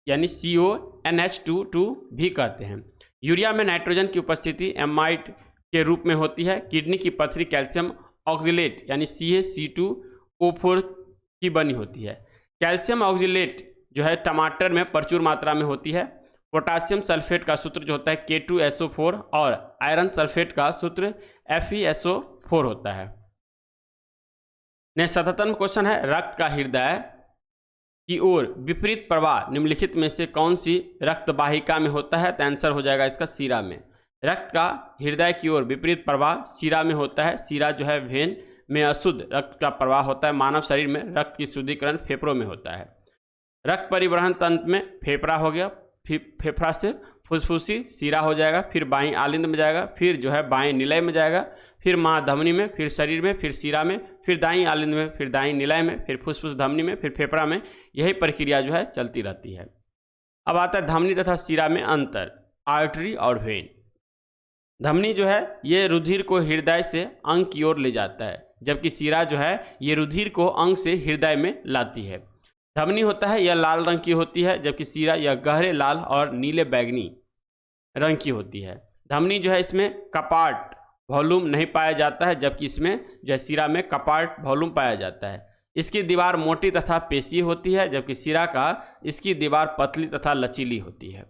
यानी CONH2 भी कहते हैं। यूरिया में नाइट्रोजन की उपस्थिति एमाइड के रूप में होती है। किडनी की पथरी कैल्शियम ऑक्जिलेट यानी CaC2O4 की बनी होती है। कैल्शियम ऑक्जिलेट जो है टमाटर में प्रचुर मात्रा में होती है। पोटासियम सल्फेट का सूत्र जो होता है K2SO4 और आयरन सल्फेट का सूत्र FeSO4 होता है। नेक्स्ट 77वां क्वेश्चन है, रक्त का हृदय की ओर विपरीत प्रवाह निम्नलिखित में से कौन सी रक्त वाहिका में होता है? तो आंसर हो जाएगा इसका शिरा में। रक्त का हृदय की ओर विपरीत प्रवाह शिरा में होता है। शिरा जो है वेन में अशुद्ध रक्त का प्रवाह होता है। मानव शरीर में रक्त की शुद्धिकरण फेफड़ों में होता है। रक्त परिवहन तंत्र में फेफड़ा हो गया, फेफड़ा से फुसफुसी शिरा हो जाएगा, फिर बाईं आलिंद में जाएगा, फिर जो है बाईं निलय में जाएगा, फिर महाधमनी में, फिर शरीर में, फिर शिरा में, फिर दाईं आलिंद में, फिर दाईं निलय में, फिर फुसफुस धमनी में, फिर फेफड़ा में। यही प्रक्रिया जो है चलती रहती है। अब आता है धमनी तथा शिरा में अंतर, आर्टरी और वेन। धमनी जो है ये रुधिर को हृदय से अंग की ओर ले जाता है, जबकि शिरा जो है ये रुधिर को अंग से हृदय में लाती है। धमनी होता है यह लाल रंग की होती है, जबकि शिरा यह गहरे लाल और नीले बैगनी रंग की होती है। धमनी जो है इसमें कपाट वॉल्यूम नहीं पाया जाता है, जबकि इसमें जो है शिरा में कपाट वॉल्यूम पाया जाता है। इसकी दीवार मोटी तथा पेशी होती है, जबकि शिरा का इसकी दीवार पतली तथा लचीली होती है।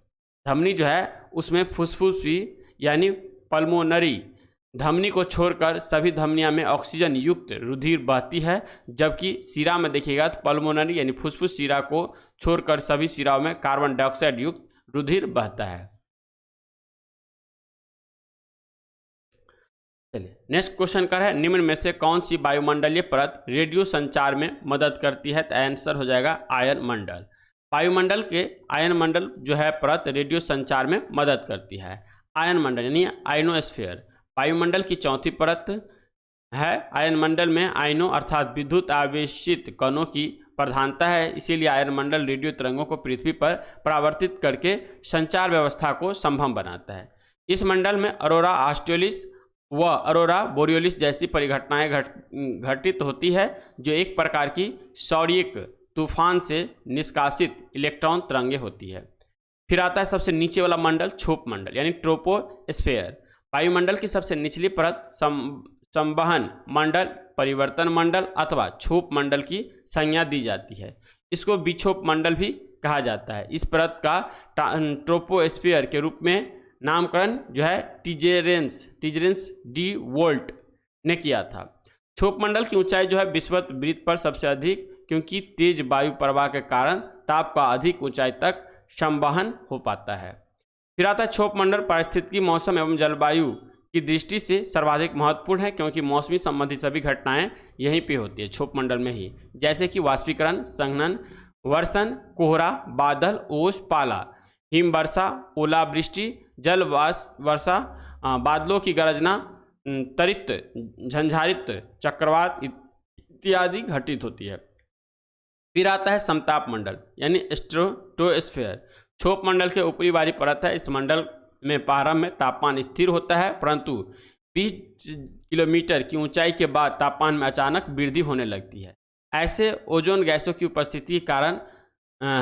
धमनी जो है उसमें फुसफुसी यानी पल्मोनरी धमनी को छोड़कर सभी धमनियों में ऑक्सीजन युक्त रुधिर बहती है, जबकि शिरा में देखिएगा तो पल्मोनरी यानी फुसफुस शिरा को छोड़कर सभी शिराओं में कार्बन डाइऑक्साइड युक्त रुधिर बहता है। चलिए नेक्स्ट क्वेश्चन का है, निम्न में से कौन सी वायुमंडलीय परत रेडियो संचार में मदद करती है? तो आंसर हो जाएगा आयन मंडल। वायुमंडल के आयन मंडल जो है परत रेडियो संचार में मदद करती है। आयन मंडल यानी आयनोस्फीयर वायुमंडल की चौथी परत है। आयन मंडल में आयनों अर्थात विद्युत आवेशित कणों की प्रधानता है, इसीलिए आयन मंडल रेडियो तरंगों को पृथ्वी पर परावर्तित करके संचार व्यवस्था को संभव बनाता है। इस मंडल में अरोरा ऑस्ट्रेलिस व अरोरा बोरियोलिस जैसी परिघटनाएं घटित होती है, जो एक प्रकार की सौर्यिक तूफान से निष्कासित इलेक्ट्रॉन तरंगें होती है। फिर आता है सबसे नीचे वाला मंडल, क्षोभ मंडल यानी ट्रोपोस्फेयर। वायुमंडल की सबसे निचली परत संवहन मंडल, परिवर्तन मंडल अथवा क्षोभ मंडल की संज्ञा दी जाती है। इसको विक्षोभ मंडल भी कहा जाता है। इस परत का ट्रोपोस्फेयर के रूप में नामकरण जो है टिजेरेंस डी वोल्ट ने किया था। क्षोभ मंडल की ऊंचाई जो है विषुवत वृत्त पर सबसे अधिक, क्योंकि तेज वायु प्रवाह के कारण ताप का अधिक ऊंचाई तक संवहन हो पाता है। फिर आता है क्षोभ मंडल पारिस्थितिकी मौसम एवं जलवायु की दृष्टि से सर्वाधिक महत्वपूर्ण है, क्योंकि मौसमी संबंधी सभी घटनाएं यहीं पे होती है क्षोभ मंडल में ही, जैसे कि वाष्पीकरण, संघनन, वर्षण, कोहरा, बादल, ओस, पाला, हिमवर्षा, ओलावृष्टि, जल वर्षा, बादलों की गरजना, त्वरित झंझारित चक्रवात इत्यादि घटित होती है। फिर आता है समताप मंडल यानी स्ट्रेटोस्फेयर। क्षोभ मंडल के ऊपरी वाली परत है। इस मंडल में प्रारंभ में तापमान स्थिर होता है, परंतु 20 किलोमीटर की ऊंचाई के बाद तापमान में अचानक वृद्धि होने लगती है। ऐसे ओजोन गैसों की उपस्थिति के कारण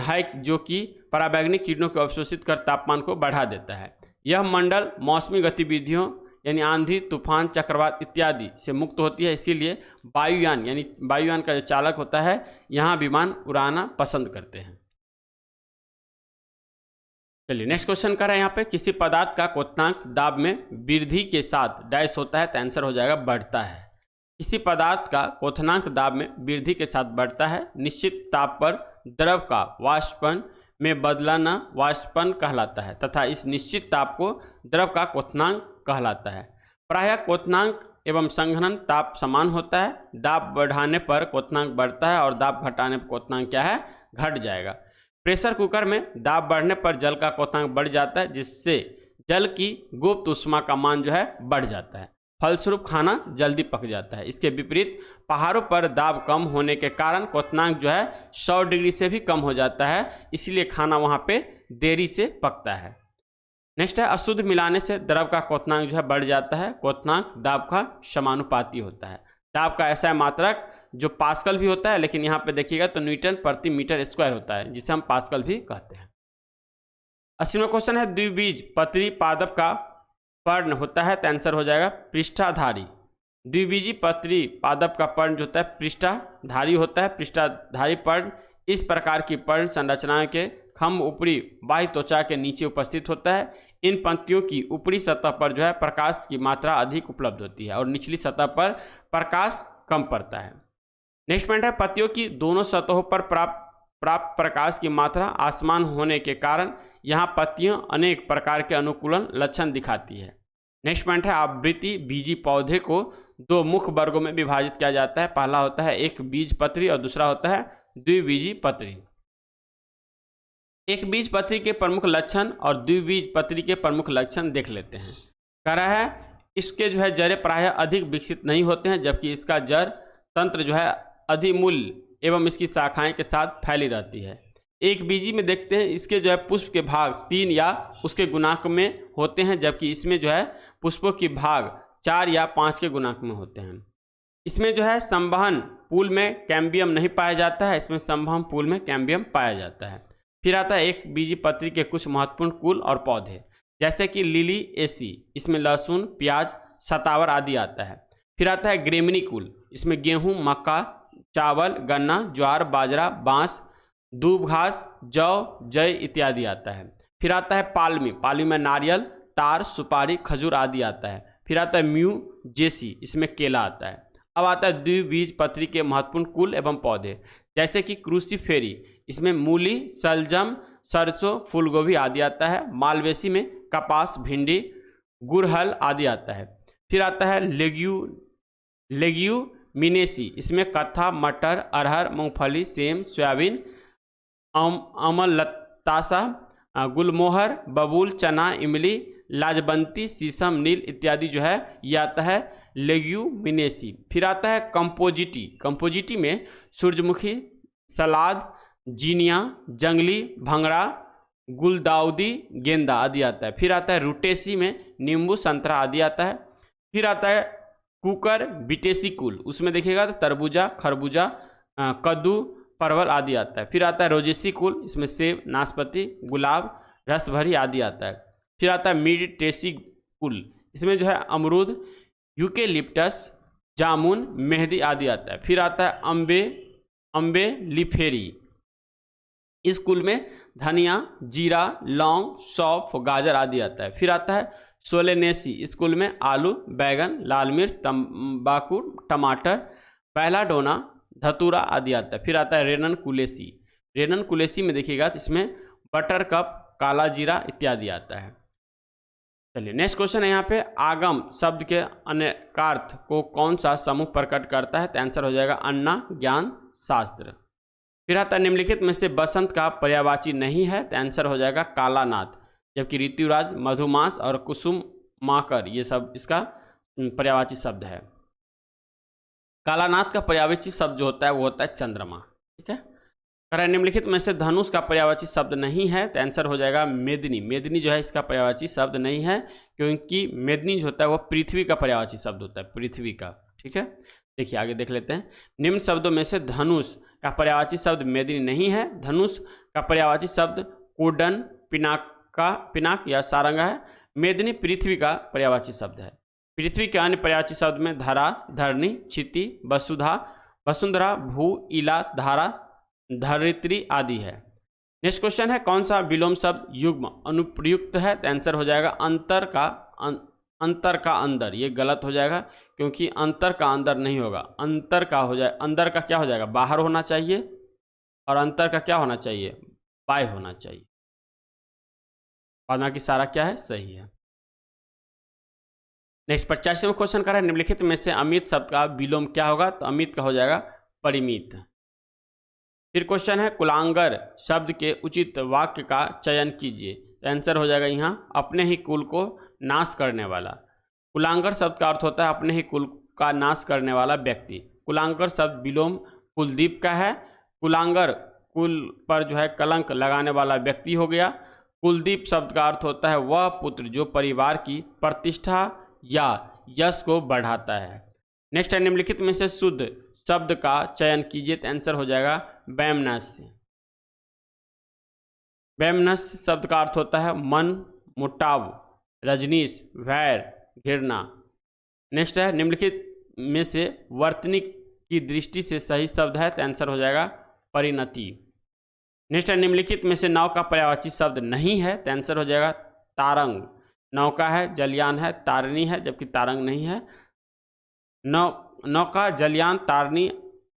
है जो कि पराबैंगनी किरणों को अवशोषित कर तापमान को बढ़ा देता है। यह मंडल मौसमी गतिविधियों यानी आंधी, तूफान, चक्रवात इत्यादि से मुक्त होती है, इसीलिए वायुयान यानी वायुयान का जो चालक होता है यहाँ विमान उड़ाना पसंद करते हैं। चलिए नेक्स्ट क्वेश्चन कर रहे हैं यहाँ पे, किसी पदार्थ का क्वथनांक दाब में वृद्धि के साथ डैश होता है? तो आंसर हो जाएगा बढ़ता है। किसी पदार्थ का क्वथनांक दाब में वृद्धि के साथ बढ़ता है। निश्चित ताप पर द्रव का वाष्पन में बदलाना वाष्पन कहलाता है तथा इस निश्चित ताप को द्रव का क्वथनांक कहलाता है। प्रायः क्वथनांक एवं संघनन ताप समान होता है। दाब बढ़ाने पर क्वथनांक बढ़ता है और दाब घटाने पर क्वथनांक क्या है? घट जाएगा। प्रेशर कुकर में दाब बढ़ने पर जल का क्वथनांक बढ़ जाता है, जिससे जल की गुप्त ऊष्मा का मान जो है बढ़ जाता है, फलस्वरूप खाना जल्दी पक जाता है। इसके विपरीत पहाड़ों पर दाब कम होने के कारण क्वथनांक जो है 100 डिग्री से भी कम हो जाता है, इसलिए खाना वहाँ पे देरी से पकता है। नेक्स्ट है, अशुद्ध मिलाने से द्रव का क्वथनांक जो है बढ़ जाता है। क्वथनांक दाब का समानुपाती होता है। दाब का ऐसा मात्रक जो पास्कल भी होता है, लेकिन यहाँ पे देखिएगा तो न्यूटन प्रति मीटर स्क्वायर होता है, जिसे हम पास्कल भी कहते हैं। 80वां क्वेश्चन है, द्विबीज पत्री पादप का पर्ण होता है? तो आंसर हो जाएगा पृष्ठाधारी। द्विबीजी पत्री पादप का पर्ण जो होता है पृष्ठाधारी होता है। पृष्ठाधारी पर्ण इस प्रकार की पर्ण संरचना के खम्भ ऊपरी बाह्य त्वचा के नीचे उपस्थित होता है। इन पंक्तियों की ऊपरी सतह पर जो है प्रकाश की मात्रा अधिक उपलब्ध होती है और निचली सतह पर प्रकाश कम पड़ता है। नेक्स्ट पॉइंट है, पत्तियों की दोनों सतहों पर प्राप्त प्रकाश की मात्रा असमान होने के कारण यहाँ पत्तियां अनेक प्रकार के अनुकूलन लक्षण दिखाती है। नेक्स्ट पॉइंट है, आवृत्ति बीजी पौधे को दो मुख्य वर्गों में विभाजित किया जाता है। पहला होता है एक बीजपत्री और दूसरा होता है द्विबीजपत्री। एक बीजपत्री के प्रमुख लक्षण और द्विबीजपत्री के प्रमुख लक्षण देख लेते हैं। कह रहा है इसके जो है जड़ें प्रायः अधिक विकसित नहीं होते हैं, जबकि इसका जड़ तंत्र जो है अधिमूल एवं इसकी शाखाएं के साथ फैली रहती है। एक बीजी में देखते हैं इसके जो है पुष्प के भाग 3 या उसके गुणांक में होते हैं, जबकि इसमें जो है पुष्पों के भाग 4 या 5 के गुणांक में होते हैं। इसमें जो है संवहन पूल में कैम्बियम नहीं पाया जाता है, इसमें संवहन पूल में कैम्बियम पाया जाता है। फिर आता है एक बीजी पत्री के कुछ महत्वपूर्ण कुल और पौधे, जैसे कि लिली एसी, इसमें लहसुन, प्याज, सतावर आदि आता है। फिर आता है ग्रेमिनी कुल, इसमें गेहूं, मक्का, चावल, गन्ना, ज्वार, बाजरा, बांस, दूब घास, जौ, जय इत्यादि आता है। फिर आता है पालमी, पालमी में नारियल, तार, सुपारी, खजूर आदि आता है। फिर आता है म्यू जेसी, इसमें केला आता है। अब आता है द्विबीजपत्री के महत्वपूर्ण कुल एवं पौधे, जैसे कि क्रूसीफेरी, इसमें मूली, शलजम, सरसों, फूलगोभी आदि आता है। मालवेसी में कपास, भिंडी, गुड़हल आदि आता है। फिर आता है लेग्यूमिनेसी, इसमें कत्था, मटर, अरहर, मूंगफली, सेम, सोयाबीन, अमलतासा, गुलमोहर, बबूल, चना, इमली, लाजबंती, शीशम, नील इत्यादि जो है ये आता है लेग्यूमिनेसी। फिर आता है कंपोजिटी, कंपोजिटी में सूरजमुखी, सलाद, जीनिया, जंगली, भंगड़ा, गुलदाउदी, गेंदा आदि आता है। फिर आता है रूटेसी में नींबू, संतरा आदि आता है। फिर आता है कुकर बिटेसी कुल, उसमें देखिएगा तो तरबूजा, खरबूजा, कद्दू, परवल आदि आता है। फिर आता है रोजेसी कुल, इसमें सेब, नाशपाती, गुलाब, रसभरी आदि आता है। फिर आता है मिडटेसी कुल, इसमें जो है अमरूद, यूकेलिप्टस, जामुन, मेहंदी आदि आता है। फिर आता है अम्बेलिफेरी, इस कुल में धनिया, जीरा, लौंग, सौंफ, गाजर आदि आता है। फिर आता है सोलेनेसी, इस कुल में आलू, बैगन, लाल मिर्च, तंबाकू, टमाटर, बेलाडोना, धतूरा आदि आता है। फिर आता है रेननकुलेसी, रेननकुलेसी में देखिएगा तो इसमें बटर कप, काला जीरा इत्यादि आता है। चलिए नेक्स्ट क्वेश्चन है यहाँ पे, आगम शब्द के अनेकार्थ को कौन सा समूह प्रकट करता है? तो आंसर हो जाएगा अन्ना, ज्ञान, शास्त्र। फिर आता है निम्नलिखित में से बसंत का पर्यायवाची नहीं है, तो आंसर हो जाएगा कालानाथ, जबकि ऋतुराज, मधुमास और कुसुम माकर ये सब इसका पर्यायवाची शब्द है। कालानाथ का पर्यायवाची शब्द जो होता है वो होता है चंद्रमा। ठीक है, करें निम्नलिखित में से धनुष का पर्यायवाची शब्द नहीं है, तो आंसर हो जाएगा मेदिनी। मेदिनी जो है इसका पर्यायवाची शब्द नहीं है, क्योंकि मेदिनी जो होता है वो पृथ्वी का पर्यायवाची शब्द होता है, पृथ्वी का। ठीक है, देखिए आगे देख लेते हैं। निम्न शब्दों में से धनुष का पर्यायवाची शब्द मेदिनी नहीं है। धनुष का पर्यायवाची शब्द कोडन, पिनाक या सारंगा है। मेदिनी पृथ्वी का पर्यायवाची शब्द है। पृथ्वी के अन्य पर्यायवाची शब्द में धरा, धरणी, क्षिति, वसुंधरा, भू, इला, धारा, धरित्री आदि है। नेक्स्ट क्वेश्चन है, कौन सा विलोम शब्द युग्म अनुप्रयुक्त है? तो आंसर हो जाएगा अंतर का अंदर। ये गलत हो जाएगा, क्योंकि अंतर का अंदर नहीं होगा, अंतर का हो जाए, अंदर का क्या हो जाएगा, बाहर होना चाहिए, और अंतर का क्या होना चाहिए, बाय होना चाहिए। बाकी सारा क्या है, सही है। नेक्स्ट 85वां क्वेश्चन कर रहा है, निम्नलिखित में से अमित शब्द का विलोम क्या होगा? तो अमित का हो जाएगा परिमित। फिर क्वेश्चन है, कुलांगर शब्द के उचित वाक्य का चयन कीजिए। तो आंसर हो जाएगा यहाँ अपने ही कुल को नाश करने वाला। कुलांगर शब्द का अर्थ होता है अपने ही कुल का नाश करने वाला व्यक्ति। कुलांगर शब्द विलोम कुलदीप का है। कुलांगर कुल पर जो है कलंक लगाने वाला व्यक्ति हो गया। कुलदीप शब्द का अर्थ होता है वह पुत्र जो परिवार की प्रतिष्ठा या यश को बढ़ाता है। नेक्स्ट है, निम्नलिखित में से शुद्ध शब्द का चयन कीजिए। तो आंसर हो जाएगा वैमनस्य। वैमनस्य शब्द का अर्थ होता है मन मुटाव, रजनीश, वैर, घृणा। नेक्स्ट है, निम्नलिखित में से वर्तनी की दृष्टि से सही शब्द है। तो आंसर हो जाएगा परिणति। नेक्स्ट है निम्नलिखित में से नाव का पर्यायवाची शब्द नहीं है, तो आंसर हो जाएगा तारंग। नौका है, जलयान है, तारणी है, जबकि तारंग नहीं है। नौका, जलयान, तारणी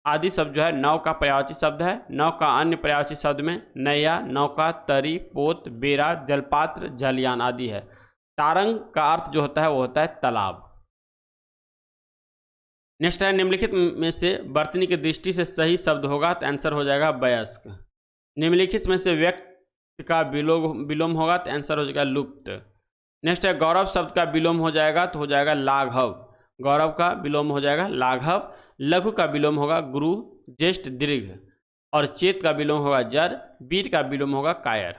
आदि शब्द जो है नौ का पर्यायवाची शब्द है। नौ का अन्य पर्यायवाची शब्द में नैया, नौका, तरी, पोत, बेड़ा, जलपात्र, जलयान आदि है। तारंग का अर्थ जो होता है वो होता है तालाब। नेक्स्ट है निम्नलिखित में से वर्तनी की दृष्टि से सही शब्द होगा, तो आंसर हो जाएगा वयस्क। निम्नलिखित में से व्यक्ति का विलोम होगा, तो आंसर हो जाएगा लुप्त। नेक्स्ट है गौरव शब्द का विलोम हो जाएगा, तो हो जाएगा लाघव। गौरव का विलोम हो जाएगा लाघव। लघु का विलोम होगा गुरु, ज्येष्ठ दीर्घ, और चेत का विलोम होगा जर, वीर का विलोम होगा कायर।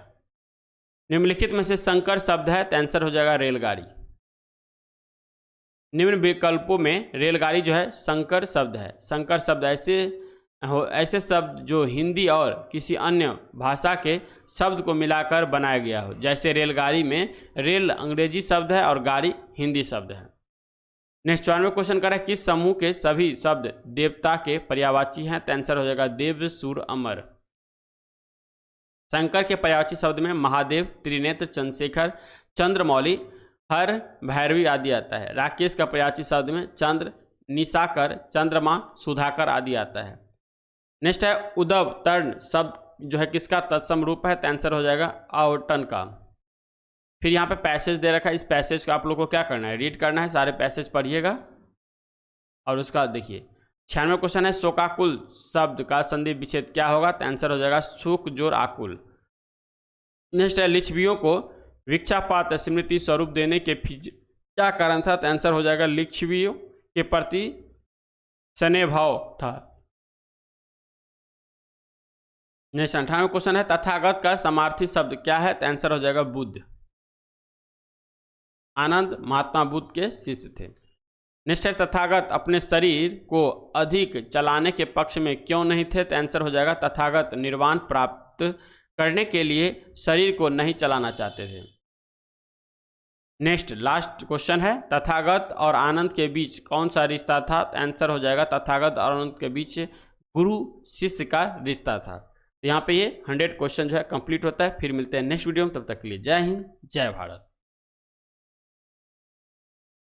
निम्नलिखित में से संकर शब्द है, तो आंसर हो जाएगा रेलगाड़ी। निम्न विकल्पों में रेलगाड़ी जो है संकर शब्द है। संकर शब्द ऐसे शब्द जो हिंदी और किसी अन्य भाषा के शब्द को मिलाकर बनाया गया हो, जैसे रेलगाड़ी में रेल अंग्रेजी शब्द है और गाड़ी हिंदी शब्द है। नेक्स्ट 94 क्वेश्चन करें किस समूह के सभी शब्द देवता के पर्यायवाची हैं, तो आंसर हो जाएगा देव, सूर, अमर। शंकर के पर्यायवाची शब्द में महादेव, त्रिनेत्र, चंद्रशेखर, चंद्रमौली, हर, भैरवी आदि आता है। राकेश का पर्यायवाची शब्द में चंद्र, निशाकर, चंद्रमा, सुधाकर आदि आता है। नेक्स्ट है उदव, तर्ण शब्द जो है किसका तत्सम रूप है, तो आंसर हो जाएगा आवटन का। फिर यहाँ पे पैसेज दे रखा है, इस पैसेज को आप लोग को क्या करना है, रीड करना है, सारे पैसेज पढ़िएगा। और उसका देखिए 96 क्वेश्चन है शोकाकुल शब्द का संधि विच्छेद क्या होगा, तो आंसर हो जाएगा सुख, जोर, आकुल। नेक्स्ट है लिच्छवियों को भिक्षापात्र स्मृति स्वरूप देने के क्या कारण था, तो आंसर हो जाएगा लिच्छवियों के प्रति स्नेह भाव था। नेक्स्ट 98 क्वेश्चन है तथागत का समार्थी शब्द क्या है, तो आंसर हो जाएगा बुद्ध। आनंद महात्मा बुद्ध के शिष्य थे। नेक्स्ट है तथागत अपने शरीर को अधिक चलाने के पक्ष में क्यों नहीं थे, तो आंसर हो जाएगा तथागत निर्वाण प्राप्त करने के लिए शरीर को नहीं चलाना चाहते थे। नेक्स्ट लास्ट क्वेश्चन है तथागत और आनंद के बीच कौन सा रिश्ता था, तो आंसर हो जाएगा तथागत और आनंद के बीच गुरु शिष्य का रिश्ता था। तो यहाँ पे ये 100 क्वेश्चन जो है कंप्लीट होता है। फिर मिलते हैं नेक्स्ट वीडियो में, तब तक के लिए जय हिंद, जय भारत।